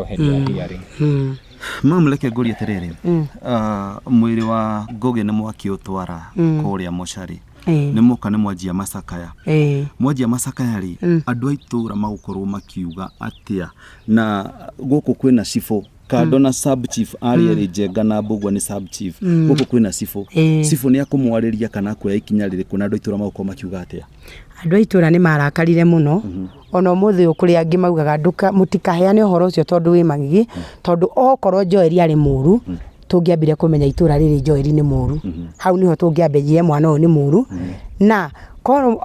F: hearing
D: mamleke ngũrie atĩrĩrĩ mwĩrĩ wa Ngugi nĩ mwakĩũtwara kũrĩa mocarĩ nĩ mũka nĩ mwanjia macakaya mwanjia macakaya rĩ andũ a itũra magũkorwo makiuga atĩa na gũkũ kwĩna cibũ kando na sub chief arĩ Njenga na Mbugua nĩ sub chief gũkũ kwĩna cibũ nĩ akũmwarĩria kana kuoya ikinya rĩrĩkũ na andũ a itũra magũkorwo makiuga atĩa
B: andũ a itũra nĩ marakarire mũno ona ũmũthĩ ũkũrĩa angĩ maugaga mũtikaheane ũhoro ũcio tondũ wĩ magigi tondũ okorwo Joel arĩ mũru tũngĩambire kũmenya itũra rĩrĩ Joel nĩ mũru hau niho tũngĩambĩrĩrie mwana ũyũ nĩ mũru na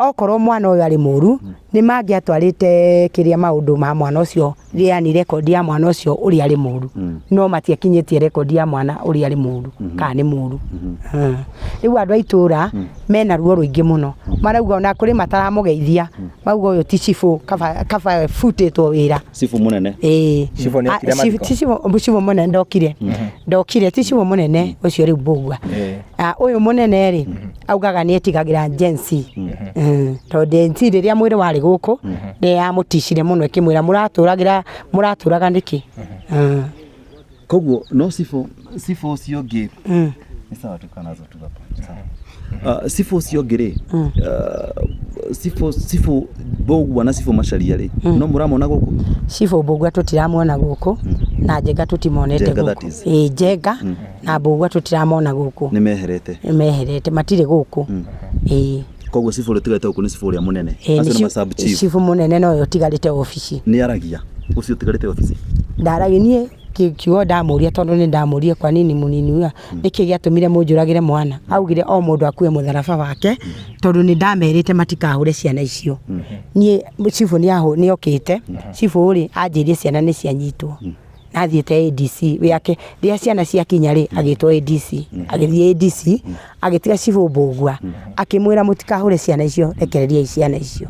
B: okorwo mwana ũyũ arĩ mũru nĩ mangĩatwarĩte kĩrĩa maũndũ ma mwana ũcio yani rekondi ya mwana ũcio ũrĩa arĩ mũru no matiakinyĩtie rekondi ya mwana ũrĩa arĩ mũru kana nĩ mũru rĩu andũ a itũra mena ruo rũingĩ mũno marauga ona kũrĩ mataramũgeithia mauga ũyũ ti cibũ kaba futĩtwo wĩra
D: cibũ mũnene
B: cibũ mũnene ndokire ti cibũ mũnene ũcio rĩu Mbugua ũyũ mũnene rĩ augaga nĩ etigagĩra agency tondu nti riria mwiri wari guku ni yamutishire muno ikimwira muraturaga niki.
D: Koguo no sifo ucio ngi ni sawa tukanazo tugapa sifo ucio ngi ri sifo Mbugua na sifo Macharia ri no muramona guku
B: sifo Mbugua tutiramona guku na Njenga tutimonete guku Njenga na Mbugua tutiramona guku
D: ni meherete
B: matire guku
D: koguo sifo ritigate guku ni sifo ria munene acio ni sub chief
B: sifo munene no yo tigarite ofici
D: ni aragia ucio tigarite ofici
B: ndaraginie kiugo ndamuria tondu ni ndamuria kwa nini munini uya niki giatumire munjuragire mwana augire o mundu akue mutharaba wake tondu ni ndamerite matikahure ciana icio nie chifu ni okite chifu uri anjirie ciana ni cianyitwo nathiete ADC yake ria ciana cia kinya ri agitwo ADC agithie ADC agitiga chifu Mbugua akimwira mutikahure ciana icio rekereria ciana icio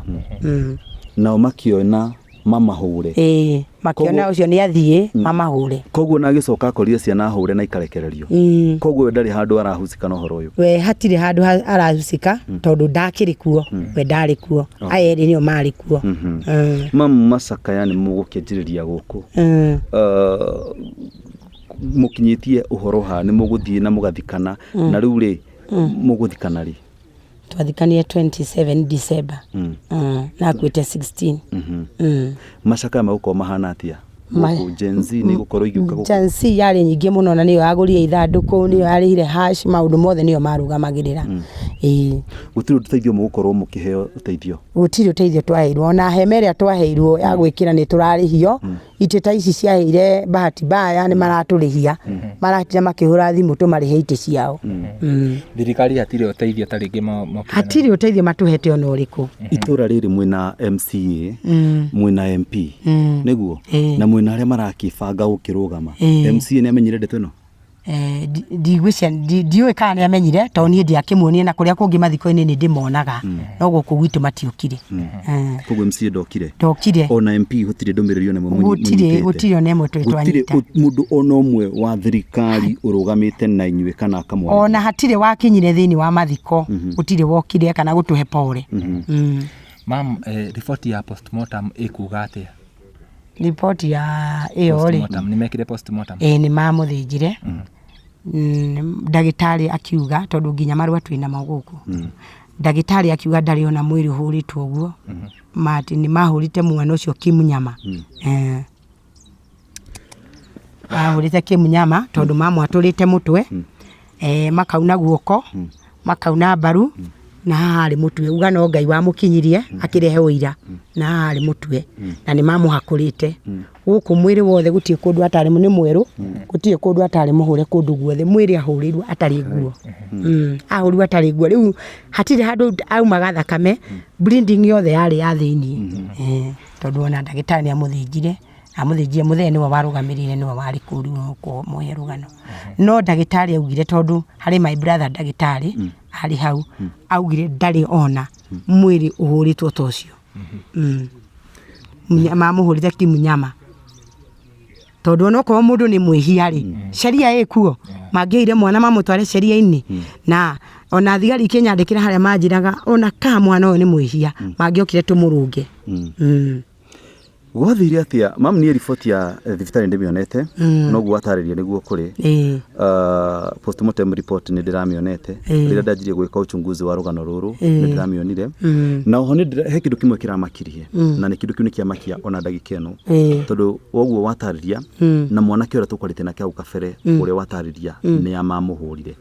D: nao makiona mama hure
B: makiona ucio ni athie mama hure
D: koguo na gicoka akorire ciana hure na ikarekererio koguo ndari handu arahucika no horo uyu
B: we hatire handu arahucika tondu ndakiri kuo we ndari kuo ayeri nio mari kuo
D: mamu Macakaya ni mugukinjiriria guku mukinyitie uhoro ha ni muguthie na mugathikana na riu ri muguthikana ri
B: twathikanie 27 December na kwite 16
D: Macakaya maguko mahana atia guku Gen Z ni gukorwo igiuka guku
B: Gen Z yari nyingi muno na niyo agurire ithanduku niyo yarihire hash maundu mothe niyo marugamagirira
D: gutiri uteithio mugukorwo mukiheo uteithio
B: gutiri uteithio twaheirwo na hemeria twaheirwo ya gwikira ni turarihio iteta ici ciaheire bahati baya ni maraturihia maratira makihura thimu tumarihe ite ciao
F: thirikari hatire uteithio taringi
B: hatire uteithio matuhete ona uriku
D: itura riri mwina MCA mwina MP niguo na mwina aria marakibanga gukirugama MCA ni amenyire ndeto ino
B: ndigwicia ndiwe kana ni amenyire to nie ndiakimwonie na kuria kungi mathiko-ini ni ndimonaga no guku gwitu matiukire
D: koguo MCA ndokire ona MP gutire ndumirio ne
B: gutire ona imwe twitwanyita
D: gutire mundu ona umwe wa thirikari urugamite na inywe kana akamwana
B: ona hatire wakinyire thiini wa mathiko gutire wokire kana gutuhe pole
F: mam report ya postmortem ikuga atia
B: report ya iyo ri
F: nimekire postmortem
B: ni mamuthinjire ndagitari akiuga tondu nginya marua twina maguku ndagitari akiuga ndari ona mwiri huritwo guo mati ni mahurite mwana ucio Kimunyama ahurite Kimunyama tondu mamwaturite mutwe makauna guoko makauna mbaru na hari mutwe uga no Ngai wa mukinyirie akirehe uira na hari mutwe na ni mamuhakurite guku mwiri wothe gutie kundu atari ni mweru gutie kundu atari muhure kundu guothe mwiri ahurirwo atari guo ahurirwo atari guo riu hatire handu aumaga thakame bleeding yothe yari ya thiini tondu ona ndagitari amuthinjire muthee niwe warugamirire niwe wari kuru ko moye rugano no ndagitari augire tondu hari my brother ndagitari hari hau augire ndari ona mwiri uhuritwo tocio mamuhurite Kimunyama tondu no ko mundu ni mwihia-ri sheria ikuo mangiire mwana mamutware sheria-ini na ona thigari kinyandikira haria manjiraga ona ka mwana uyu ni mwihia mangiokire tumurunge
D: gwathire atia mam ni report ya thibitari ndimionete no gwatariria niguo kuri postmortem report ni ndiramionete rira ndajirie gwika uchunguzi wa rugano ruru ni ndiramionire na oho ni he kindu kimwe kiramakirie na ni kindu kiu ni kiamakia ona ndagika eno tondu woguo watariria na mwanake ora tukwarite nake au kabere uria watariria ni amamuhurire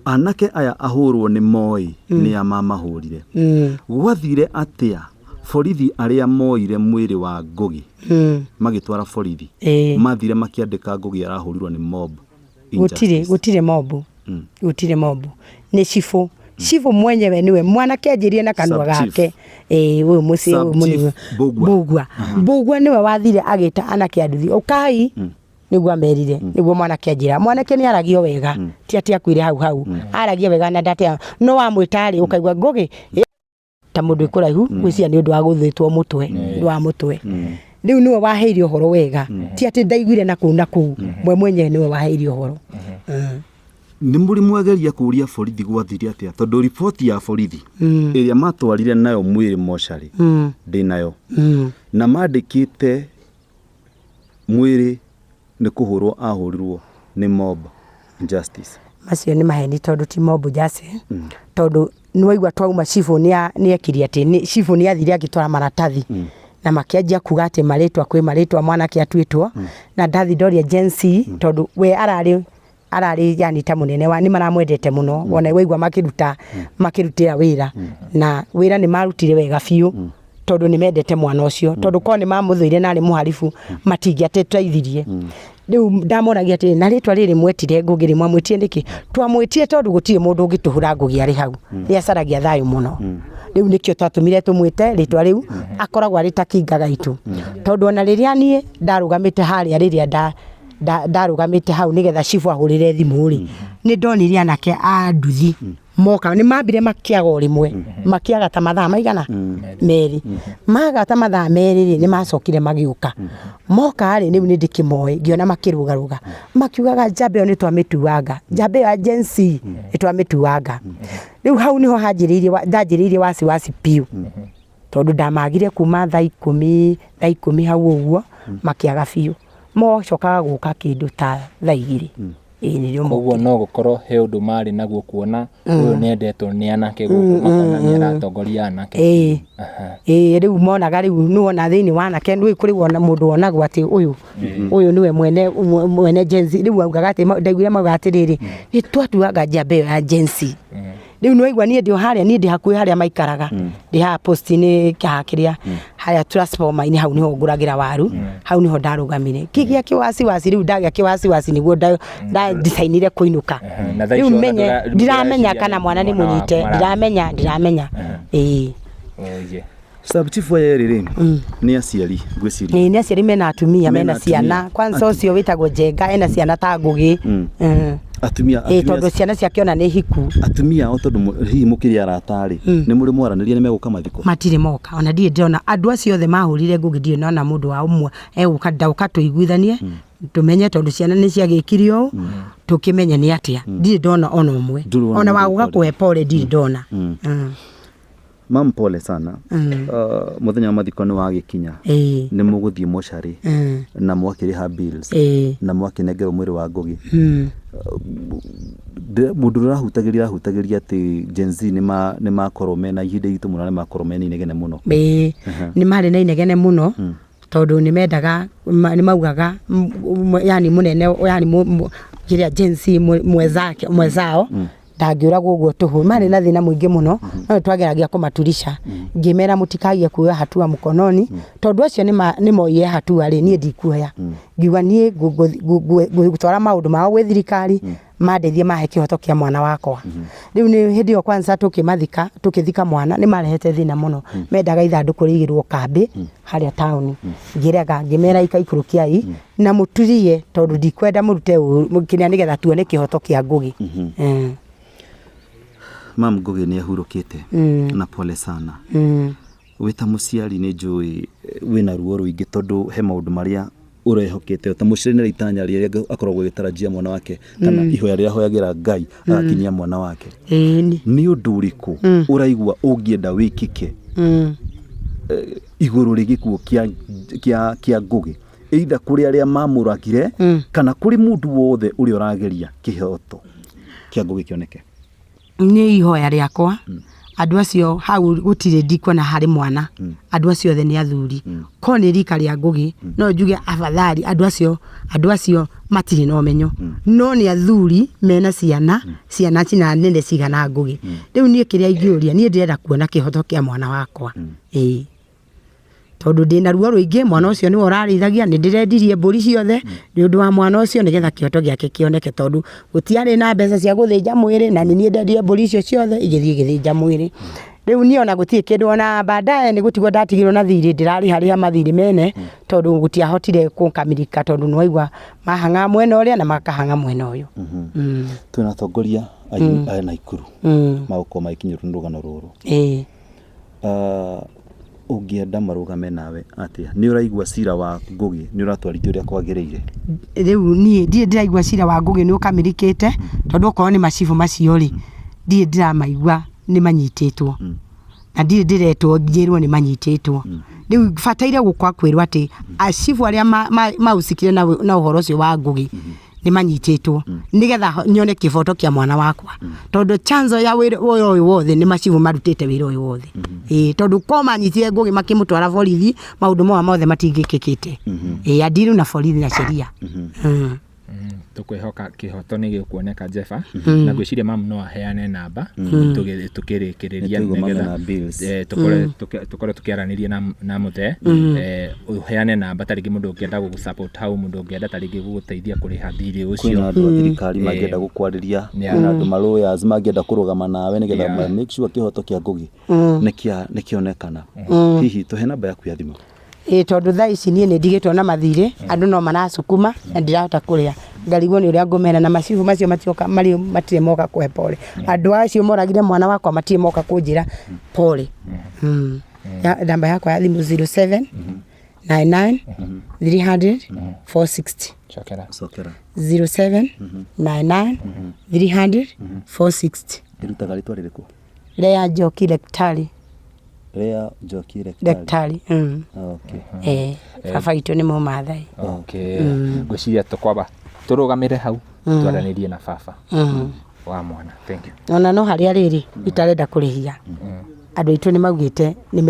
D: anake aya ahurwo ni moi ni amamahurire gwathire atia borithi aria moire mwiri wa Ngugi magitwara borithi mathire makiandika Ngugi arahurirwo ni mob
B: gutire mob ni chifu mwenyewe niwe mwana kiajirie na kanua gake uyu muci uyu Mbugua niwe wathire agita anake anduthi ukai niguo amerire niguo mwana kiajira mwanake ni aragio wega ti atia kwire hau aragio wega na ndate no wa mwitari ukaigwa Ngugi ta mundu ikuraihu gwisia ni undu wa guthitwo mutwe ndu wa mutwe riu niwe waheirio horo wega ti ati ndaiguire na kuna ku mwe mwenye niwe waheirio horo
D: nĩ mũrĩ mwageria kũria borithi gwathire atĩa tondũ riboti ya borithi ĩrĩa matwarire nayo mwĩrĩ mocarĩ ndĩ nayo na mandĩkĩte mwĩrĩ nĩ kũhũrwo ahũrirwo nĩ mob justice.
B: Macio nĩ maheni tondũ ti mob justice tondũ nĩwaigua twauma cibũ nĩekirie atĩ cibũ nĩathire agĩtwara maratathi na makĩanjia kuga atĩ marĩtwa kwĩ marĩtwa mwanake atuĩtwo na ndathi ndoria Jensi tondũ we ararĩ yani ta mũnene wa nĩ maramwendete mũno wona waigua makĩrutĩra wĩra na wĩra nĩ marutire wega biũ tondũ nĩ mendete mwana ũcio tondũ ko nĩ mamũthũire na arĩ mũharibu matingĩateithirie. Rĩu ndamoragia atĩ na rĩtwa rĩrĩ mwetire Ngũgĩ rĩ mwamwĩtie nĩkĩ? Twamwĩtie tondũ gũtirĩ mũndũ ũngĩtũhũra Ngũgĩ arĩ hau nĩ acaragia thayũ mũno. Rĩu nĩkĩo twatũmire tũmwĩte rĩtwa rĩu akoragwo arĩ ta kinga gaitũ tondũ ona rĩrĩa niĩ ndarũgamĩte harĩa rĩrĩa ndarũgamĩte hau nĩgetha cibũ ahũrĩre thimũ rĩ nĩ ndonire anake a nduthi moka nĩ mambire makĩaga o rĩmwe makĩaga ta mathaa maigana merĩ maga ta mathaa merĩ rĩ nĩ macokire magĩũka moka rĩ rĩu nĩ ndĩkĩmoe ngĩona makĩrũgarũga makiugaga njamba ĩyo nĩ twamĩtuanga njamba ĩyo ya Jensi nĩ twamĩtuanga. Rĩu hau niho ndanjĩrĩirie wasiwasi piũ tondũ ndamagire kuma thaa ikũmi hau ũguo makĩaga biũ mocokaga gũka kĩndũ ta thaa igĩrĩ.
F: Koguo no gũkorwo he ũndũ marĩ naguo kuona ũyũ nĩendetwo nĩ anake gũkũ makona nĩ aratongoria anake.
B: Rĩu monaga rĩu nĩwona thĩinĩ wa anake nĩ kũrĩ wona mũndũ wonagwo atĩ ũyũ nĩwe mwene Jensi. Rĩu augaga atĩ ndaiguire mauga atĩrĩrĩ nĩ twatuaga njamba ĩyo ya Jensi. Rĩu nĩwaigua niĩ ndĩ hakuhĩ harĩa maikaraga ndĩ haha posti-inĩ kĩrĩa harĩa transformer-inĩ hau niho ngũragĩra waru hau niho ndarũgamire kĩgĩa kĩwasiwasi. Rĩu ndagĩa kĩwasiwasi nĩguo ndicainire kũinũka. Rĩu menye ndiramenya kana mwana nĩ mũnyite ndiramenya.
D: Sub chief wa rĩrĩ nĩ aciari ngwĩciria
B: nĩ aciari mena atumia mena ciana kwanza ũcio wĩtagwo Njenga ena ciana ta Ngũgĩ
D: atumia
B: tondũ ciana ciake ona nĩ hiku
D: atumia o tondũ hihi mũkĩrĩ aratarĩ nĩ mũrĩ mwaranĩria nĩ megũka mathiko
B: matirĩ moka ona ndiĩ ndona andũ acio othe mahũrire Ngũgĩ ndiĩ ndona mũndũ wa ũmwe egũka tũiguithanie tumenye tondũ ciana nĩ ciagĩkirio tũkĩmenye nĩ atĩa ndiĩ ndona ona ũmwe ona wa gũka kũhe pole ndiĩ ndona.
D: Mam pole sana. Muthenya wa mathiko nĩ wagĩkinya nĩ mũgũthiĩ mocarĩ na mwakĩrĩha bills na mwakĩnengerwo mwĩrĩ wa Ngũgĩ. Mũndũ ũrahutagĩria atĩ Gen Z nĩ makorwo mena ihinda iritũ mũno na nĩ makorwo mena inegene mũno.
B: Nĩ marĩ na inegene mũno tondũ nĩ mendaga nĩ maugaga yani mũnene yani kĩrĩa Gen Z mwezao ndangĩũragwo ũguo tũhũ marĩ na thĩna mũingĩ mũno no twageragia kũmaturisha ngĩmera mũtikagie kuoya hatua mkononi tondũ acio nĩ moye hatua rĩ niĩ ndikuoya ngiuga niĩ gũtwara maũndũ mao gwĩ thirikari mandeithie mahe kĩhoto kĩa mwana wakwa. Rĩu nĩ hĩndĩ ĩyo kwanza tũkĩthika mwana nĩ marehete thĩna mũno mendaga ithandũkũ rĩigĩrwo kambĩ harĩa taũni ngĩmera ikaikũrũkiai na mũturie tondũ ndikwenda mũrute kĩrĩa nĩgetha tuone kĩhoto kĩa Ngũgĩ.
D: Mam Ngũgĩ nĩ ahurũkĩte na pole sana. Wĩta mũciari nĩ njũĩ wĩna ruo rũingĩ tondũ he maũndũ marĩa ũrehokete ta mũciari nĩ itanya rĩrĩa akoragwo agĩtarajia mwana wake kana ihoya rĩrĩa ahoyagĩra Ngai agakinyia mwana wake. Nĩ ũndũ ũrĩkũ ũraigua ũngĩenda wĩkĩke igũrũ rĩ gĩkuũ kĩa Ngũgĩ either kũrĩ arĩa mamũragire kana kũrĩ mũndũ wothe ũrĩa ũrageria kĩhoto kĩa Ngũgĩ kĩoneke?
B: Nĩ ihoya rĩakwa andũ acio hau gũtirĩ ndikuona harĩ mwana andũ acio othe nĩ athuri ko nĩ rika rĩa Ngũgĩ no njuge afadhali andũ acio matirĩ na ũmenyo no nĩ athuri mena ciana cina nene cigana Ngũgĩ. Rĩu niĩ kĩrĩa ingĩũria niĩ ndĩrenda kuona kĩhoto kĩa mwana wakwa tondũ ndĩna ruo rũingĩ mwana ũcio nĩwe ũrarĩithagia nĩ ndĩrendirie mbũri ciothe nĩ ũndũ wa mwana ũcio nĩgetha kĩhoto gĩake kĩoneke tondũ gũtiarĩ na mbeca cia gũthĩnja mwĩrĩ na nĩ niĩ ndendirie mbũri icio ciothe igĩthiĩ gĩthĩnja mwĩrĩ. Rĩu niĩ ona gũtirĩ kĩndũ ona baadaye nĩ gũtigwo ndatigirwo na thirĩ ndĩrarĩha mathirĩ mene tondũ gũtiahotire kũnkamilika tondũ nĩ waigua mahanga mwena ũrĩa na makahanga mwena ũyũ.
D: Twĩna atongoria a Naikuru magũkorwo magĩkinyĩrwo nĩ rũgano rũrũ. ungienda marugame nawe atia ni uraigua cira wa Ngugi ni uratwarithio uria kwagiriire
B: riu nie ndie ndiraigua cira wa Ngugi ni ukamirikite tondu okorwo ni macibu macio ri ndie ndiramaigua ni manyititwo na ndire ndiretwo njirwo ni manyititwo riu bataire gukwa kwirwo ati acibu aria mausikire na uhoro ucio wa Ngugi ni manyititwo nigetha nyone kiboto kia mwana wakwa tondu chanzo ya wira uyu wothe ni macibu marutite wira uyu wothe tondu ko manyitire Ngugi makimutwara borithi maundu mothe matingikikite adiru na borithi na sheria
F: tukwihoka kihoto ni gikuoneka Jeffa na gwiciria mamu no aheane namba tukirikiriria nigetha tukore tukiaranirie na muthe uheane namba tarigi mundu ungienda gusupport hau mundu ungienda tarigi guguteithia kuriha thiri ucio
D: kwina andu a thirikari mangienda gukwariria na andu lawyers mangienda kurugama nawe nigetha make sure kihoto kia Ngugi nikionekana hihi tuhe namba yaku ya thimu
B: tondu thaa ici nie ni ndigitwo na mathire andu no maracukuma na ndirahota kuria ngarigwo ni uria ngumena na macibu macio matioka matire moka kuhe pole andu acio moragire mwana wakwa matire moka kunjira pole namba yakwa ya thimu 07 99 300 460
F: Sokera
B: 07 99 300 460
D: irutaga ritwa ririku
B: Lea Njoki Daktari
D: Lea Njoki
B: Daktari
D: okay
B: baba itu ni Mumathai
F: gwiciria tukwaba turugamire hau twaranirie na baba wa mwana thank you
B: ona no haria riri itarenda kurihia andu itu ni maugite ni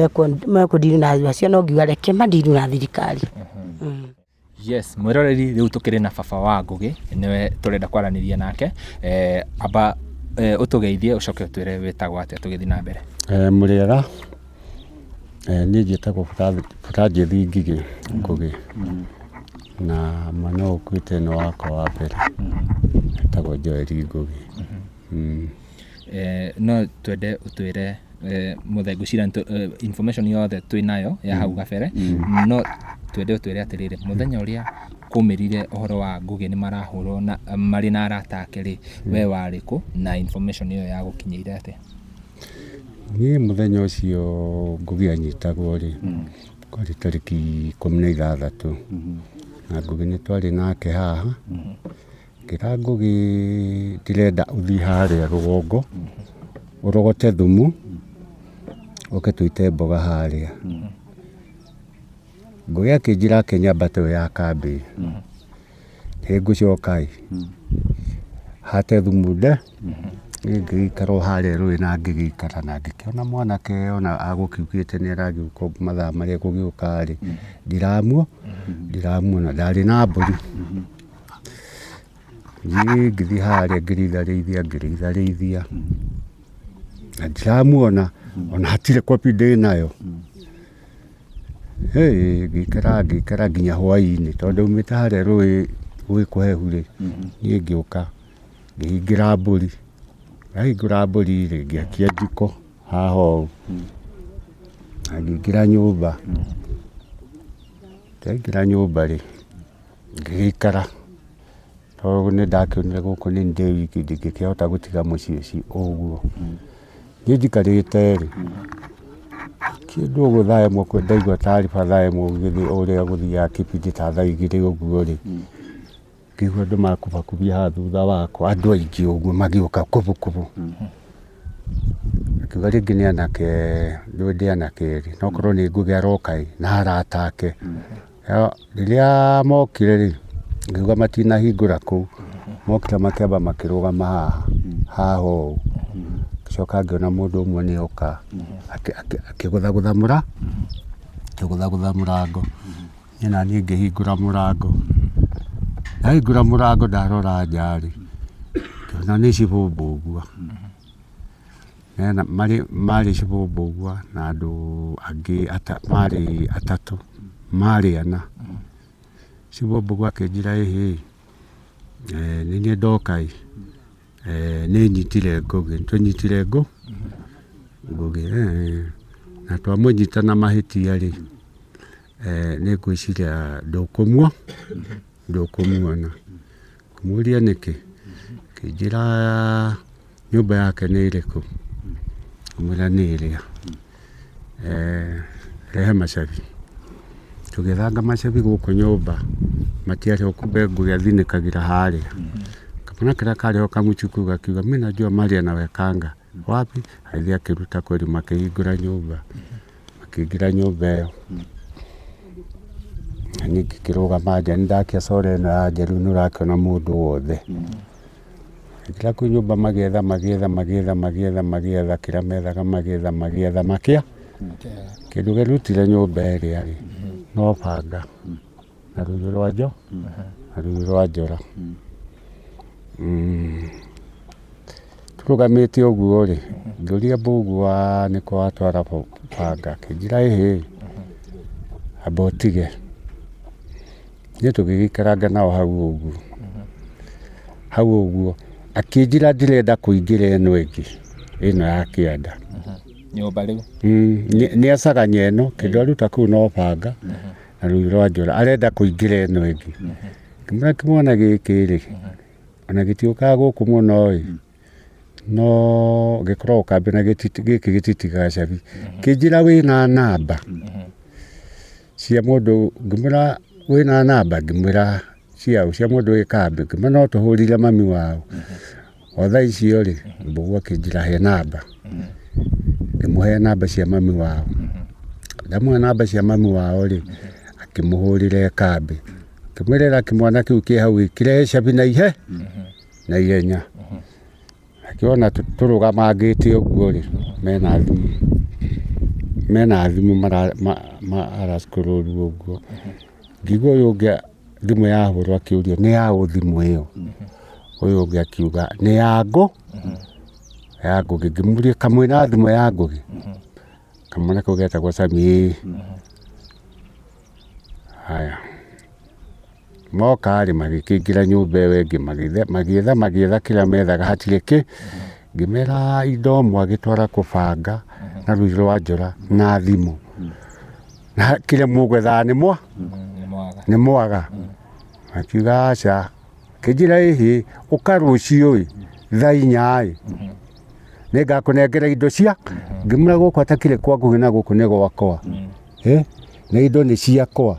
B: mekundiru na acio no ngiuga reke mandiru na thirikari
F: yes mwiroreri riu tukiri na baba wa Ngugi niwe turenda kwaraniria nake aba utugeithie ucoke twire witagwo atia tugithi na mbere
A: muriega ni njitagwo Francis Ngigi Ngugi na mwana ukuite no wako wa mbere etagwo Joel Ngugi
F: no twende utwire muthengu cira information yothe twinayo ya hau gabere no twende utwire atirire muthenya uria kumirire uhoro wa Ngugi ni marahurwo na mari na arata akeri we wariku na information iyo ya gukinyeire ate
A: ni muthenya ucio Ngugi anyitagwo ri kwari tariki 16 na Ngugi ni twari nake haha kira Ngugi ndirenda uthi haria rugongo urogote thumu oke tuite mboga haria Ngugi akinjira Kenya bato ya kambi ngucokai hate thumu nde ngikaro haria rui na ngigikara na ngikiona mwanake ona agukiugite ni aragiuka mathaa maria kugiuka ri ndiramuo na ndari na mburi ngithi haria ngiritharithia na ndiramuona ona hatire kopi ndi nayo ngikara nginya hwaini tondu umite haria rui kuhehu ri ni ngiuka ngihingira mburi ahingura mburi ri ngiakia njiko haho ngingira nyumba ndaingira nyumba ri ngikara tondu ni ndakionire guku ni ndi wiki ndingikihota gutiga mucii ucio uguo ni njikarite ri kindu uguo thaa imwe ndaigua taariba thaa imwe ugithi uria guthiaga kipindi ta thaa igiri uguo ri ngigua andu makubakubia haha thutha wakwa andu aingi uguo magiuka kubukubu akiuga ringi ni anake ndi anake ri nokorwo ni Ngugi arokai na arata ake riria mokire ri ngiuga matinahingura kuu mokire makiamba makirugama haha gicoka ngiona mundu umwe ni oka akiguthagutha murango na ni ngihingura murango ndahingura murango ndarora njari ngiona ni cibumbugua mari cibumbugua na andu angi mari atatu mari ana cibumbugua akinjira ihi ni nie ndokai ni nyitire Ngugi tunyitire Ngugi na twamunyita na mahitia ri ni gwiciria ndukumuona kumuria niki kinjira nyumba yake ni iriku kumwira ni iria rehe macabi tugithanga macabi guku nyumba matiare okubengu yathinikagira haria kamana kira kariho kamuchuku gakiuga mimi najua mali anawekanga wapi haithia kiruta kweli makihingura nyumba makiingira nyumba iyo niki kirugama nja ndakia sore na jeru nurakiona mundu wothe kila ku nyumba magetha kila methaga magetha makia kindu gerutire nyumba iria ri no banga na ruyu rwa njora turugamite uguo ri nguria mbugua niko atwara banga kinjira ihi abotige ni tugigikaranga nao hau uguo akinjira ndirenda kuingira eno ingi ino ya kianda
F: nyumba riu
A: ni acaganya eno kindu aruta kuu no banga na ruyu rwa njora arenda kuingira eno ingi kimwana giki ri ona gitiukaga guku muno no gikorwo kambina giki gititigaga cabi kinjira wina namba cia mundu ngimura wina namba ngimura cia mundu wikambi ngimura no tuhurire mami wao o thaa icio ri mbugua kinjira he namba ngimuhe namba cia mami wao ndamuhe namba cia mami wao ri akimuhurire kambi kimwirira kimwana kiu ki hau kirehe cabi na ihenya akiona turugamangite uguo ri mena thimu araskururu uguo ngigua uyu ungi thimu yahurwo akiurio ni ya thimu iyo uyu ungi akiuga ni ya Ngugi ngimuria kamwina thimu ya Ngugi kamwana kau getagwo Sami haya moka ri magikingira nyumba iyo ingi magietha kila methaga hatire ki ngimera indo mwagitwara kubanga na ruyu rwa njora na thimu na kile mugwetha ni mwaga akiuga aca kinjira ihi uka rucio thaa 4 ningakunengera indo cia ngimura guku atakire kwa Ngugi na guku ni gwakwa na indo ni ciakwa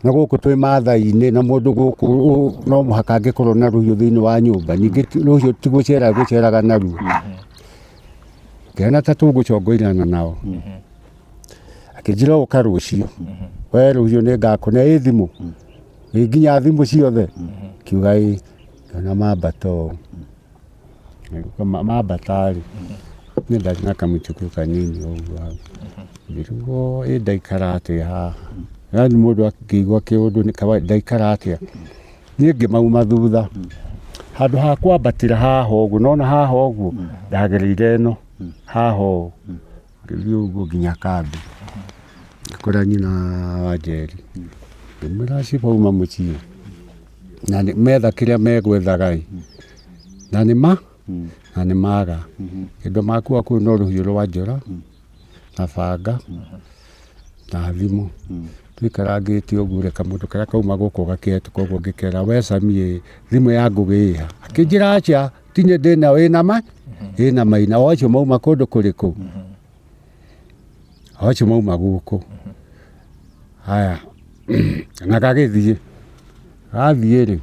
A: na guku twi mathai-ini na mundu guku no muhaka angikorwo na ruhiu thiini wa nyumba ningi ruhiu ti guceraga naruo kiana ta tugucongoirana nao akinjira uka rucio we ruhiu ningakune thimu nginya thimu ciothe kiuga na mambato mambatari ni ndari na kamuchuku kanini uguo ndirugo ndaikara atia haha yani mundu akigwa kiundu ni kawaida ndaikara atia ni ngimauma thutha handu ha kwambatira haha uguo nona haha uguo ndagereire eno haha ngithii uguo nginya kambi ngikora nyina wa Njeri ngimwira cibauma mucii na metha kiria megwethaga na ni maga kindu makua kuu no ruhiu rwa njora na banga na thimu twikarangite uguo reka mundu karia kauma guku gaketuka uguo ngikera we Sami thimu ya Ngugi iha akinjira aca tinye ndina ina maina o acio mauma kundu kuriku o acio mauma guku haya na gagithie ri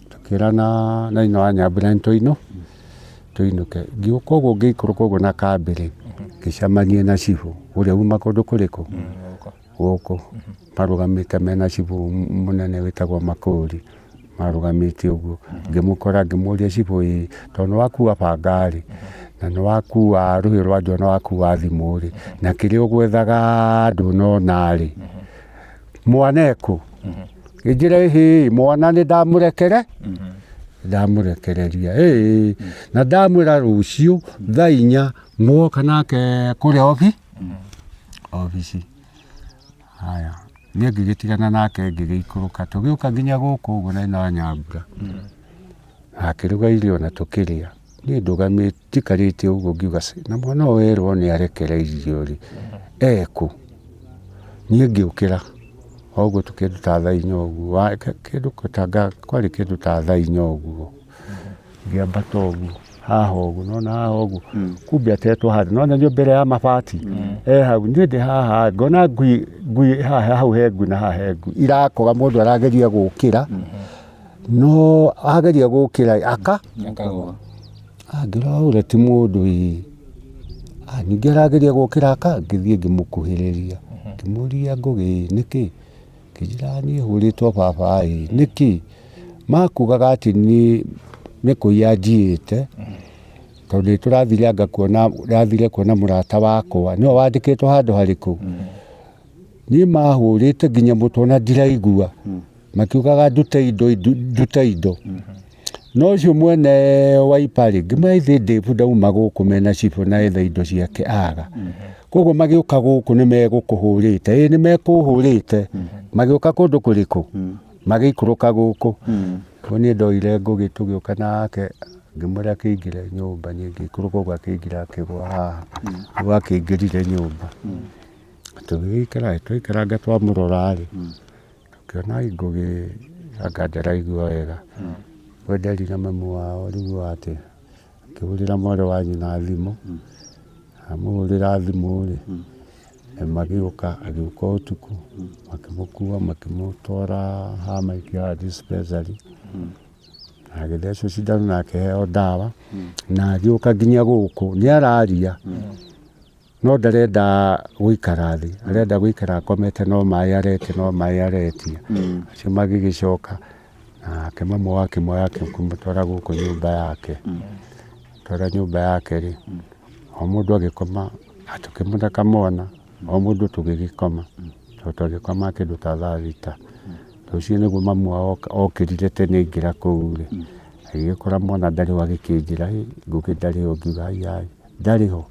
A: tukirana na ino wa Nyambura tuinuke ngiuka uguo ngikuruka uguo na kambiri ngicamanie na cibu uria uma kundu kuriku guku marugamite mena cibu munene witagwo Makuri marugamite uguo ngimukora ngimuria cibu tondu wakua bangari na ni wakua ruhiu rwa njora na wakua thimu ri na kiri ugwethaga ndunona ri mwaneku injira ihi mwana ni ndamurekereria na ndamwira rucio thaa 4 mwoka nake kuria ofici haya ni ngigitigana nake ngigiikuruka tugiuka nginya guku uguo na ino wa Nyambura akiruga irio na tukiria ni ndugamite tikarite uguo ngiuga na mwana werwo ni arekere irio ri eku ni ngiukira oguo tukiruta thaa 4 uguo kindu kutanga kwari kindu ta thaa 4 uguo ngiambata uguo haha ũguo nona haha ũguo kumbe atetwo handũ nona nĩ mbere ya mabati hau niĩ ndĩ haha ngona ngui haha hau he ngui na haha he ngui irakoga mũndũ arageria gũkĩra no ageria gũkĩra ngĩrora ũrĩa ti mũndũ ningĩ arageria gũkĩra ngĩthiĩ ngĩmũkuhĩrĩria ngĩmũria Ngũgĩ nĩkĩ kĩnjĩra niĩ hũrĩtwo baba nĩkĩ makugaga atĩ nĩ kũiya njiĩte tondũ tũrathire anga kuona mũrata wakwa nĩwe wandĩkĩtwo handũ harĩkũ niĩ mahũrĩte nginya mũtwe na ndiraigua makiugaga ndute indo no ũcio mwene Wiper ngĩmwĩra Dave ndauma gũkũ mena cibũ na etha indo ciake aga koguo magĩũka gũkũ nĩ megũkũhũrĩte nĩ mekũhũrĩte magĩũka kũndũ kũrĩkũ magĩikũrũka gũkũ niĩ ndoire Ngũgĩ tũgĩũka nake ngĩmwĩra akĩingĩre nyũmba niĩ ngĩikũrũka ũguo akĩingĩra akĩgwa haha ũguo akĩingĩrire nyũmba tũgĩikaranga twamũrora tũkĩona Ngũgĩ anga ndaraigua wega Wenderi na mamu wao rĩu atĩ akĩhũrĩra mwarĩ wa nyina thimũ amũhũrĩra thimũ magĩũka agĩũka ũtukũ makĩmũkua makĩmũtwara Hamaikia dispensary agĩthecwo cindano na akĩheo ndawa na agĩũka nginya gũkũ nĩ araria no ndarenda gũikara thĩ arenda gũikara akomete no maĩ aretia acio magĩgĩcoka nake mamu wake moya akĩmũtwara gũkũ nyũmba yake twara nyũmba yake o mũndũ agĩkoma tũkĩmũtheka mwana o mũndũ tũgĩgĩkoma tũgĩkoma kĩndũ ta thaa thita rũciũ nĩguo mamu wao okĩrire tene aingĩra kũu agĩgĩkora mwana ndarĩ ho agĩkĩnjĩra Ngũgĩ ndarĩ ho ngiuga ndarĩ ho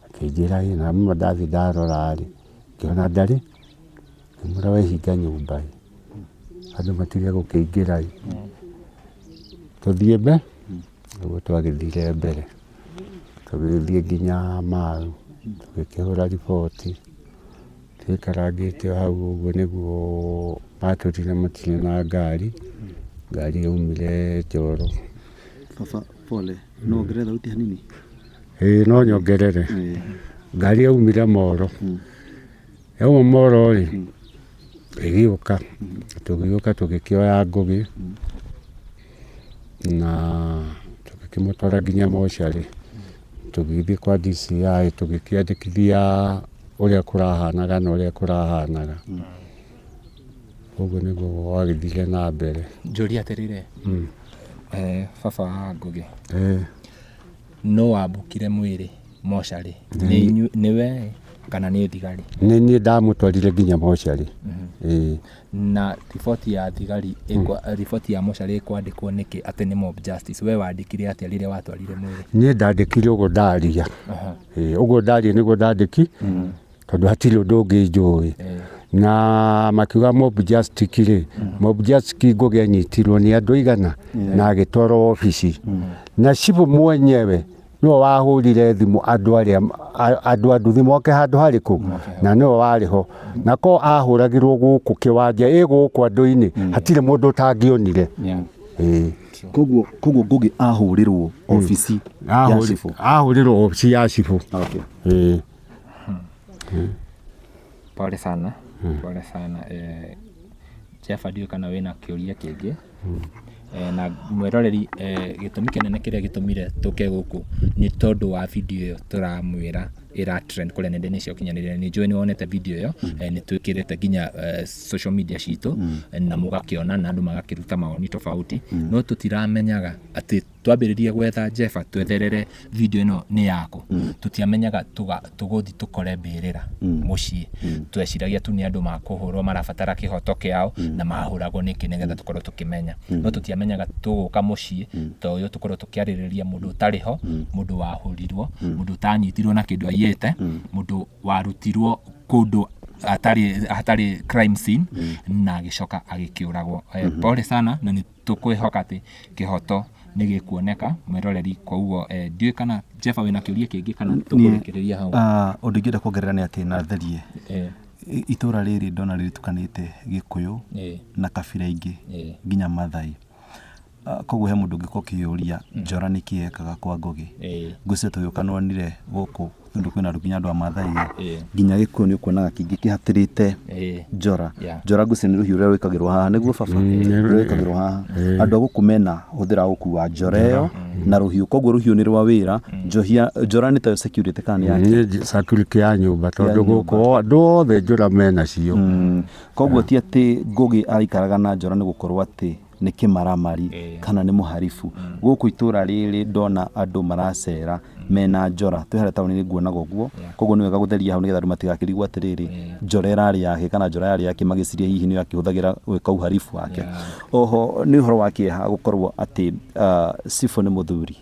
A: akĩnjĩra na niĩ ndathiĩ ndarora ngĩona ndarĩ ngĩmwĩra wehinga nyũmba andũ matige gũkĩingĩra tũthiĩ mbe ũguo twagĩthire mbere tũgĩthiĩ nginya Mau tũgĩkĩhũra riboti twĩkarangĩte hau ũguo nĩguo matũrire matirĩ na ngari yaumire Njoro.
D: Baba pole no ongerere thauti hanini
A: no nyongerere ngari yaumire Moro yauma Moro ĩgĩũka tũgĩũka tũgĩkĩoya Ngũgĩ na tũgĩkĩmũtwara nginya mocarĩ tũgĩthiĩ kwa DCI tũgĩkĩandĩkithia ũrĩa kũrahanaga na ũrĩa kũrahanaga ũguo nĩguo wagĩthire na mbere.
F: Njũria atĩrĩrĩ baba wa Ngũgĩ no wambũkire mwĩrĩ mocarĩ nĩwe kana nĩ thigari?
A: Nĩ niĩ ndamũtwarire nginya mocarĩ.
F: Na riboti ya thigari riboti ya mocarĩ ĩkwandĩkwo nĩkĩ atĩ nĩ mob justice we wandĩkire atĩa rĩrĩa watwarire mwĩrĩ?
A: Niĩ ndandĩkire ũguo ndaria ũguo ndaria nĩguo ndandĩki tondũ hatirĩ ũndũ ũngĩ njũĩ na makiuga mob justice mob justice Ngũgĩ anyitirwo nĩ andũ aigana na agĩtwarwo obici na cibũ mwenyewe nĩwe wahũrire thimũ andũ nduthi moke handũ harĩkũ na nĩwe warĩ ho na ko ahũragĩrwo gũkũ kĩwanja gũkũ andũ-inĩ hatirĩ mũndũ ũtangĩonire.
D: Koguo Ngũgĩ ahũrĩrwo obici ya cibũ
A: ahũrĩrwo obici ya cibũ.
F: Pole sana pole sana. Jeff ndiũ kana wĩna kĩũria kĩngĩ na mwĩroreri gĩtũmi kĩnene kĩrĩa gĩtũmire tũke gũkũ nĩ tondũ wa video ĩyo tũramwĩra ĩra trend kũrĩa nenda-inĩ cia ũkinyanĩria. Nĩ njũĩ nĩ wonete video ĩyo nĩ twĩkĩrĩte nginya social media citũ na mũgakĩona na andũ magakĩruta mawoni tofauti no tũtiramenyaga atĩ twambĩrĩrie gwetha Jeff twetherere video ĩno nĩ yakũ tũtiamenyaga tũgũthi tũkore mbĩrĩra mũciĩ tweciragia tu nĩ andũ makũhũrwo marabatara kĩhoto kĩao na mahũragwo nĩkĩ nĩgetha tũkorwo tũkĩmenya no tũtiamenyaga tũgũka mũciĩ ta ũyũ tũkorwo tũkĩarĩrĩria mũndũ ũtarĩ ho mũndũ wahũrirwo mũndũ ũtanyitirwo na kĩndũ aiyĩte mũndũ warutirwo kũndũ hatarĩ crime scene na agĩcoka agĩkĩũragwo. Pole sana na nĩ tũkwĩhoka atĩ kĩhoto nĩ gĩkuoneka mwĩroreri. Koguo ndiũĩ kana Jeff wĩna kĩũria kĩngĩ kana tũkũrĩkĩrĩria hau?
D: Ũndũ ingĩenda kuongerera nĩ atĩ na therie itũra rĩrĩ ndona rĩtukanĩte Gĩkũyũ na kabira ingĩ nginya Mathai koguo he mundu ngiko kiuria Njora niki ekaga kwa Ngugi ngwĩciria tũgĩũkanwanire gũkũ tondũ kwĩna nginya andũ a Maathai nginya Gĩkũyũ nĩ ũkuonaga kĩingĩ kĩhatĩrĩte Njora Njora ngwĩciria nĩ rũhiũ rũrĩa rwĩkagĩrwo haha nĩguo baba rwĩkagĩrwo haha andũ a gũkũ mena hũthĩra gũkua Njora ĩyo na rũhiũ koguo rũhiũ nĩ rwa wĩra Njora nĩ tayo security kana yake
A: security ya nyũmba tondũ gũkũ andũ othe Njora mena cio
D: koguo ti atĩ Ngugi araikaraga na Njora nĩ gũkorwo atĩ nĩ kĩmaramari kana nĩ mũharifu gũkũ itũra rĩrĩ ndona andũ maracera mena Njora twĩhare taũni-inĩ nguonaga ũguo koguo nĩ wega gũtheria hau nĩgetha andũ matigakĩrigwo atĩrĩrĩ Njora ĩrarĩ yake kana Njora yarĩ yake magĩciria hihi nĩyo akĩhũthagĩra gwĩka ũharifu wake oho nĩ ũhoro wa kĩeha gũkorwo atĩ Cibũ nĩ mũthuri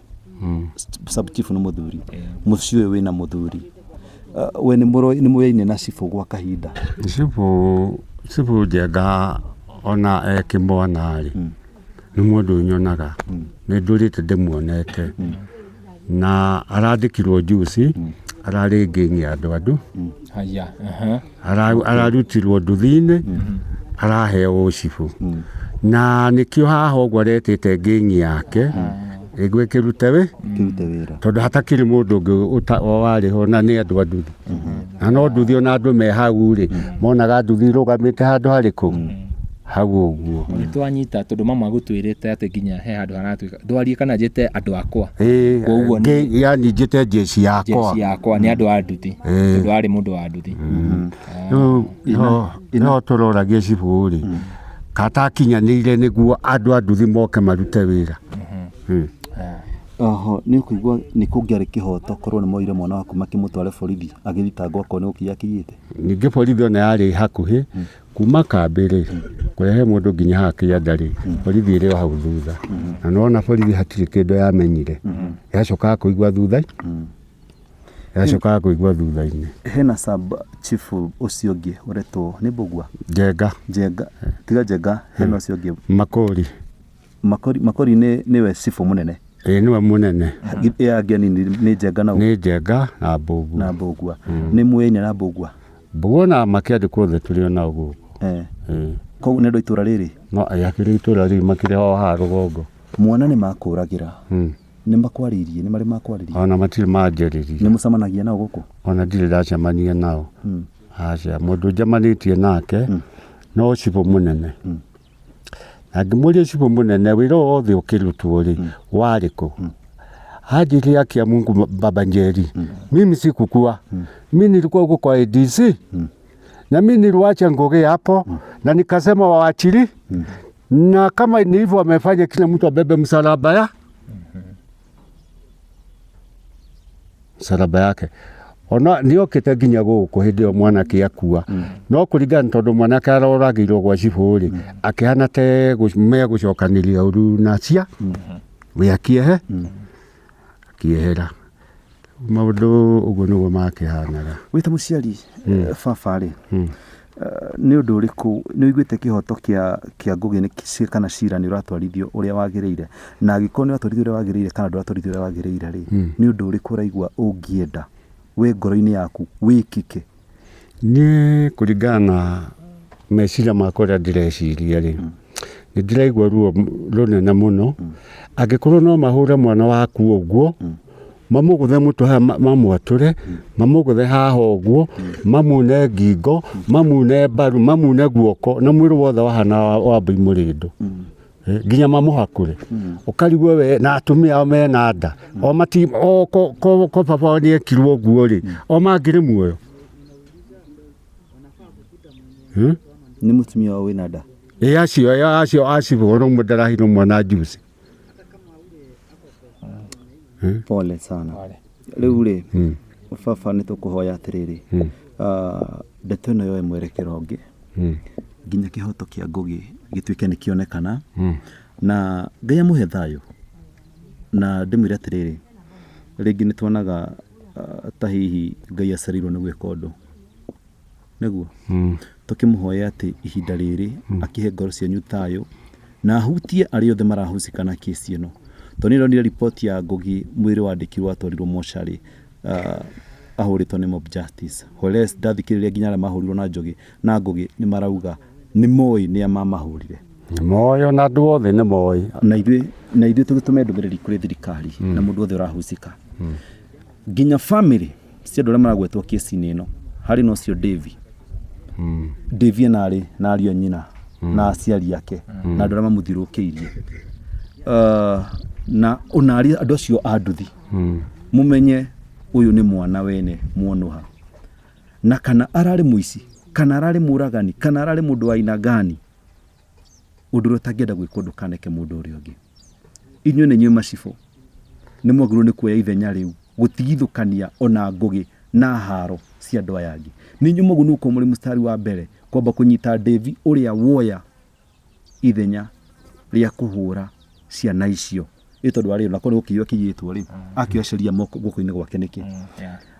D: sub chief nĩ mũthuri mũciĩ ũyũ wĩna mũthuri we nĩ mũyaine na Cibũ gwa kahinda
A: Cibũ Njenga ona ekĩmwana-rĩ nĩ mũndũ nyonaga nĩ ndũrĩte ndĩmuonete na arathikirwo juice ararĩ ngĩng'i andũ ararutirwo nduthi-inĩ araheo Cibũ na nĩkĩo haha ũguo aretĩte ngĩng'i yake ĩgwe kĩrute wĩra tondũ hatakĩrĩ mũndũ ũngĩ warĩ ho na nĩ andũ a nduthi na no nduthi ona andũ me hau-rĩ monaga nduthi ĩrũgamĩte handũ harĩkũ hau ũguo
F: nĩ twanyita tondũ mama gũtwĩrĩte atĩ nginya he handũ haratuĩka ndwarie kana njĩte andũ akwa
A: koguo yani njĩte jeshi yakwa
F: nĩ andũ a nduthi tondũ arĩ mũndũ wa nduthi
A: no tũroragie Cibũ-rĩ katakinyanĩire nĩguo andũ a nduthi moke marute wĩra
D: oho nĩ ũkũigua nĩ kũngĩarĩ kĩhoto korwo nĩ moire mwana waku makĩmũtware borithi agĩthitangwo akorwo nĩ gũkinya akinyĩte
A: ningĩ borithi ona yarĩ hakuhĩ kuma kambĩ-rĩ kũrehe mũndũ nginya haha kĩanda-rĩ borithi ĩrĩ o hau thutha na nona borithi hatirĩ kĩndũ yamenyire yacokaga kũigua thutha-inĩ
D: hena sub chief ũcio ũngĩ ũretwo nĩ Mbũgua
A: Njenga
D: tiga Njenga hena ũcio ũngĩ Makori nĩwe Cibũ mũnene
A: nĩwe mũnene
D: angĩ nĩ Njenga
A: na Mbũgua
D: nĩ mũyaine na Mbũgua
A: na makĩandĩkwo othe tũrĩ o nao gũkũ
D: koguo nĩ andũ itũra rĩrĩ
A: no akĩrĩ itũra rĩrĩ makĩrĩ ho haha rũgongo
D: mwana nĩ makũragĩra nĩ makwarĩirie nĩ marĩ makwarĩirie
A: ona matirĩ manjĩrĩrie
D: nĩ mũcemanagia nao gũkũ
A: ona ndirĩ ndacemania nao aca mũndũ njemanĩtie nake no Cibũ mũnene na ngĩmũria Cibũ mũnene wĩra wothe ũkĩrutwo-rĩ warĩ kũ hadi yake ya Mungu Baba Njeri mimi sikukua mimi nilikuwa huko kwa ADC na mimi niliwacha Ngugi hapo na nikasema waachili na kama ni hivyo wamefanya kila mtu abebe msalaba yake ona niokite nginya gũkũ hĩndĩ ĩyo mwanake akua no kũringana tondũ mwanake aroragĩirwo gwa Cibũ-rĩ akĩhana te megũcokanĩria ũru na cia wĩakiehe kĩehera maũndũ ũguo nĩguo makĩhanaga
D: wĩta mũciari baba-rĩ nĩ ũndũ ũrĩkũ nĩ ũiguĩte kĩhoto kĩa Ngugi nĩ kana cira nĩ ũratwarithio ũrĩa wagĩrĩire na angĩkorwo nĩ ũratwarithio ũrĩa wagĩrĩire kana ndũratwarithio ũrĩa wagĩrĩire-rĩ nĩ ũndũ ũrĩkũ ũraigua ũngĩenda wĩ ngoro-inĩ yaku wĩkike
A: niĩ kũringana na meciria makwa ũrĩa ndĩreciria-rĩ nĩ ndĩraigua ruo rũnene mũno angĩkorwo no mahũre mwana waku ũguo mamũgũthe mũtwe haha mamwatũre mamũgũthe haha ũguo mamune ngingo mamune mbaru mamune guoko na mwĩrĩ wothe wahana wambui mũrĩndũ nginya mamũhakũre ũkarigwo we na atumia ao mena nda o mati ko baba nĩ ekirwo ũguo-rĩ o mangĩrĩ muoyo
D: nĩ mũtumia wao wĩna nda
A: acio acibũ no mũndarahirwo mwana juice
D: pole sana rĩu-rĩ baba nĩ tũkũhoya atĩrĩrĩ ndeto ĩno yoe mwerekero ũngĩ nginya kĩhoto kĩa Ngugi gĩtuĩke nĩ kĩonekana na Ngai amũhe thayũ na ndĩmwĩre atĩrĩrĩ rĩngĩ nĩ tuonaga ta hihi Ngai acereirwo nĩ gwĩka ũndũ nĩguo tũkĩmũhoya atĩ ihinda rĩrĩ akĩhe ngoro cianyu thayũ na ahutie arĩa othe marahucika na kesi ĩno tondũ nĩ ndonire ripoti ya Ngugi mwĩrĩ wandĩkirwo atwarirwo mocarĩ ahũrĩtwo nĩ Mob Justice Holes ndathikĩrĩria nginya arĩa mahũrirwo na Ngugi nĩ marauga nĩ moĩ nĩ mamahũrire
A: moyo na andũ othe nĩ moĩ.
D: na ithuĩ tũgĩtũme ndũmĩrĩri kũrĩ thirikari na mũndũ othe ũrahucika nginya family cia andũ arĩa maragwetwo kĩci-inĩ ĩno harĩ na ũcio Davy Davy enarĩ na ariũ nyina na aciari ake na andũ arĩa mamũthiũrũrũkĩirie na onari andũ acio a nduthi mumenye ũyũ nĩ mwana wene muonuha na kana ararĩ mũici kana ararĩ mũragani kana ararĩ mũndũ wa aina gani ũndũ ũrĩa ũtangĩenda gwĩkwo ndũkaneke mũndũ ũrĩa ũngĩ. Inyuĩ nĩ inyuĩ macibũ nĩ mwagĩrĩirwo nĩ kuoya ithenya rĩu gũtigithũkania ona ngũgĩ na haro cia andũ aya angĩ. Nĩ inyuĩ mũgũnũ ũkwo mũrĩ mũstari wa mbere kwamba kũnyita Davy ũrĩa woya ithenya rĩa kũhũra ciana icio ĩtondũ arĩ na kũrĩ gũkĩywo kĩyĩtwo rĩ akĩoceria moko guoko-inĩ gwake nĩkĩ.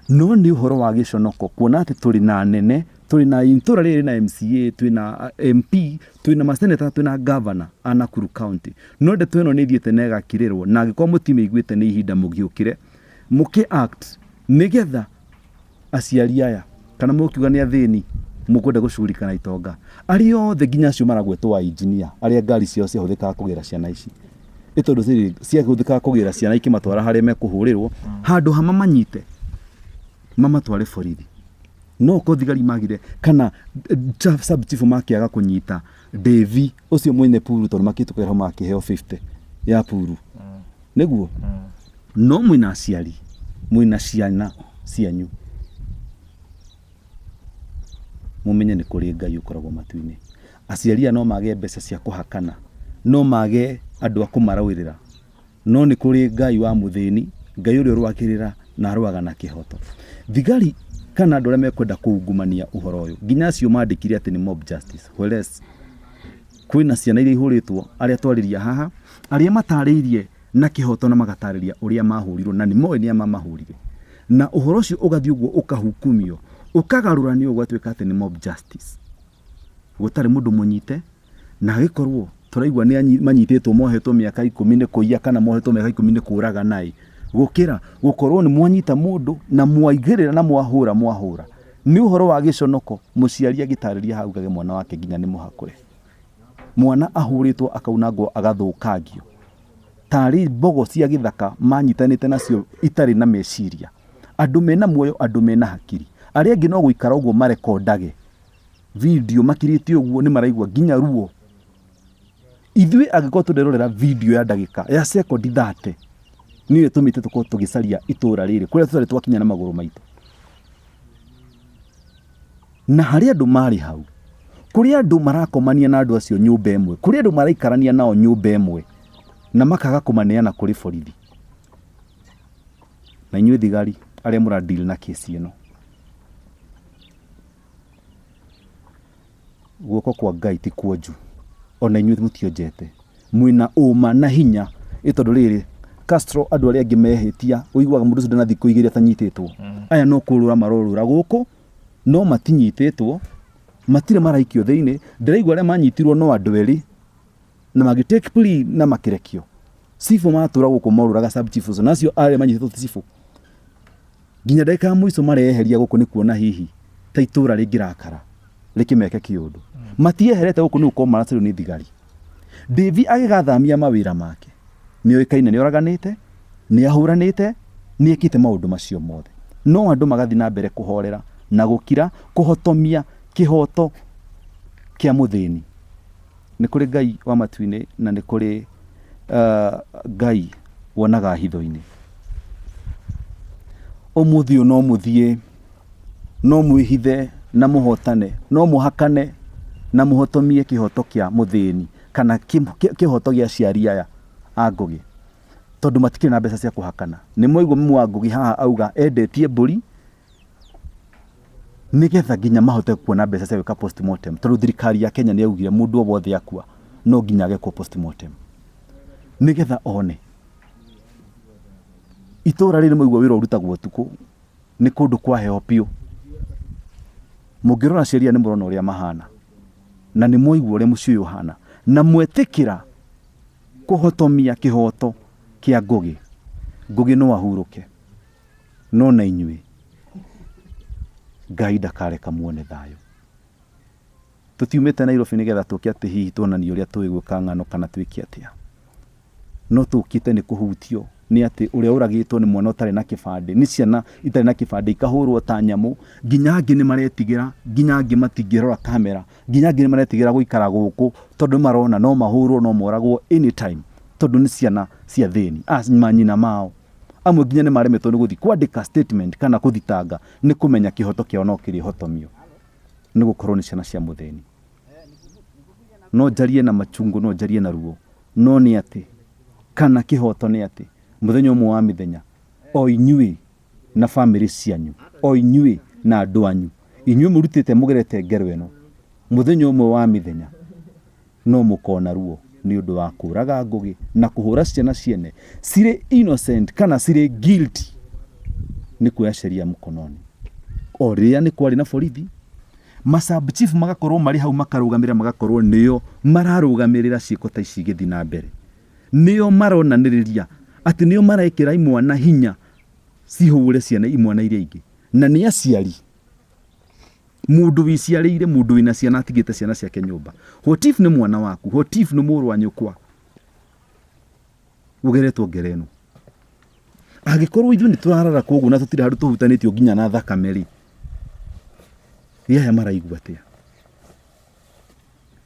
D: No nĩ ũhoro wa gĩconoko kuona atĩ tũrĩ na nene tũrĩ na itũra rĩrĩ na MCA twĩ na MP twĩ na maseneta twĩ na governor a Nakuru County. No ndeto ĩno nĩ ithiĩte na ĩgakirĩrwo na angĩkorwo mũtimĩiguĩte nĩ ihinda mũgĩũkire mũkĩ act nĩgetha aciari aya kana mũkiuga nĩ athĩni mũkwenda gũcurikana itonga arĩ othe nginya acio maragwetwo wa engineer arĩa ngari ciao ciahũthĩkaga kũgĩra ciana ici ĩtondũ ciahũthĩkaga kũgĩra ciana ikĩmatwara harĩa mekũhũrĩrwo handũ hama manyite mamatware borithi. No ko thigari magire kana sub chief makĩaga kũnyita Davy ũcio mwene puru tondũ makĩtukĩra makĩheo 50 ya puru nĩguo no mwina aciari mwina ciana cianyu mumenye nĩ kũrĩ Ngai ũkoragwo matu-inĩ. Aciari no mage mbeca cia kũhakana no mage andũ a kũmarawĩrĩra no nĩ kũrĩ Ngai wa mũthĩni Ngai ũrĩa ũrwakĩrĩra na arwaga na kĩhoto. Thigari kana andũ arĩa mekwenda kũungumania ũhoro ũyũ nginya acio mandĩkire atĩ nĩ mob justice whereas kwĩna ciana iria ihũrĩtwo arĩa twarĩria haha arĩa matarĩirie na kĩhoto na magatarĩria ũrĩa mahũrirwo na nĩ moĩ nĩ mamahũrire na ũhoro ũcio ũgathiĩ ũguo ũkahukumio ũkagarũranio gwatuĩka atĩ nĩ mob justice gũtarĩ mũndũ mũnyite na gĩkorwo tũraigua nĩ manyitĩtwo mohetwo mĩaka 10 nĩ kũiya kana mohetwo mĩaka 10 nĩ kũraga naĩ gũkĩra gũkorwo nĩ mwanyita mũndũ na mwaigĩrĩra na mwahũra nĩ ũhoro wa gĩconoko mũciari agĩtarĩria hau gage mwana wake nginya nĩ mũhakũre mwana ahũrĩtwo akaunangwo agathũkangio tarĩ mbogo cia gĩthaka manyitanĩte nacio itarĩ na meciria andũ mena muoyo andũ mena hakiri arĩa angĩ no gũikara ũguo marekondage video makirĩtie ũguo nĩ maraigua nginya ruo. Ithuĩ angĩkorwo tũrerorera video ya ndagĩka ya sekondi 30 niĩ tũmĩte tũkorwo tũgĩcaria itũra rĩrĩ kũrĩa tũtarĩ twakinya na magũrũ maitũ na harĩ andũ marĩ hau kũrĩ andũ marakomania na andũ acio nyũmba ĩmwe kũrĩ andũ maraikarania nao nyũmba ĩmwe na makaga kũmaneana kũrĩ borithi. Na inyuĩ thigari arĩa mũradeal na kesi ĩno guoko kwa Ngai ti kuonju ona inyuĩ mũtionjete mwĩna ũma na hinya ĩtondũ rĩrĩ Castro andũ arĩa angĩ mehĩtia ũiguaga mũndũ ũcio ndanathi kũigĩria atanyitĩtwo aya no kũrũra marũra gũkũ no matinyitĩtwo matirĩ maraikio thĩinĩ ndĩraigua arĩa manyitirwo no andũ erĩ na magĩtake plea na makĩrekio cibũ matũra gũkũ morũraga sub chief ũcio nacio arĩa manyitĩtwo cibũ nginya ndagĩka ya mũico mareheria gũkũ nĩ kuona hihi ta itũra rĩngĩrakara rĩkĩmeke kĩũndũ matieherete gũkũ nĩ gũkorwo maracĩrwo nĩ thigari. Davy agĩgathamia mawĩra make nĩ oĩkaine nĩ oraganĩte nĩ ahũranĩte nĩ ekĩte maũndũ macio mothe no andũ magathi na mbere kũhorera na gũkira kũhotomia kĩhoto kĩa mũthĩni. Nĩ kũrĩ Ngai wa matu-inĩ na nĩ kũrĩ Ngai wonaga hitho-inĩ. Ũmũthĩ no mũthiĩ no mwĩhithe na mũhotane no mũhakane na mũhotomie kĩhoto kĩa mũthĩni kana kĩhoto gĩa aciari aya a Ngũgĩ tondũ matikĩrĩ na mbeca cia kũhakana. Nĩ mwaigua mũmwe wa Ngũgĩ haha auga endetie mbũri nĩgetha nginya mahote kuona mbeca cia gwĩka postmortem tondũ thirikari ya Kenya nĩ yaugire mũndũ o wothe akua no nginya agekwo postmortem nĩgetha one. Itũra rĩrĩ mwaigua wĩra ũrutagwo ũtukũ nĩ kũndũ kwa heho piũ mũngĩrora sheria nĩ mũrona ũrĩa mahana na nĩ mwaigua ũrĩa mũciĩ ũyũ ũhana na mwetĩkĩra kũhotomia kĩhoto kĩa Ngũgĩ. Ngũgĩ no ahurũke no na inyuĩ Ngai ndakareka muone thayũ. tutiumite Nairobi nigetha tuke ati hihi tuonanie uria twigwika ng'ano kana twike atia no tukite ni kuhutio ni ati uria uragitwo ni mwana utari na kibande ni ciana itari na kibande ikahurwo ta nyamu nginya angi ni maretigira nginya angi matingirora kamera nginya angi ni maretigira guikara guku tondu marona no mahurwo no moragwo anytime tondu ni ciana cia thini manyina mao amwe nginya ni maremetwo ni guthi kwandika statement kana kuthitanga ni kumenya kihoto kiao no kiri hotomio ni gukorwo ni ciana cia mutheni no jarie na machungu no jarie na ruo no ni ati kana kihoto ni ati muthenya umwe wa mithenya o inyui na family cianyu o inyui na andu anyu inyui murutite mugerete ngero eno muthenya umwe wa mithenya no mukona ruo ni undu wa kuraga Ngugi na kuhura ciana ciene cire innocent kana cire guilty ni kuya sheria mkononi o ria ni kwari na borithi masab chief magakorwo mari hau makarugamira magakorwo niyo mararugamirira ciiko ta ici githi na mbere niyo maronaniriria ati niyo maraikira imwana hinya cihure ciana imwana iria ingi na ni aciari mundu wiciarire mundu wina ciana atigite ciana ciake nyumba hotif ni mwana waku hotif ni muru wa nyukwa ugeretwo ngereno agikorwo ithu ni turarara kogu na tutire handu tuhutanitio nginya na thakameri yaya maraigua atia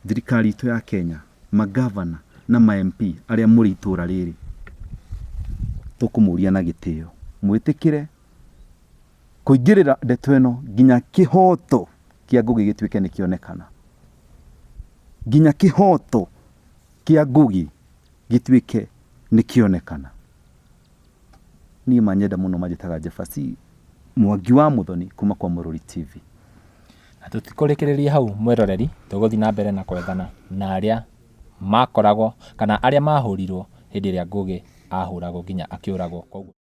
D: thirikari itu ya Kenya magavana na ma-MP aria muri itura riri tukumuria na gitio mwitikire kuingirira ndeto eno nginya kihoto kia Ngugi gitwike ni kionekana nginya kihoto kia Ngugi gitwike ni kionekana ni manyenda muno majitaga Jefasi Mwangi wa Muthoni kuma kwa Mururi TV
F: na tutikurekereria hau mweroreri tuguthi na mbere na kwethana na aria makoragwo kana aria mahurirwo hindi ria Ngugi ahuragwo nginya akiuragwo koguo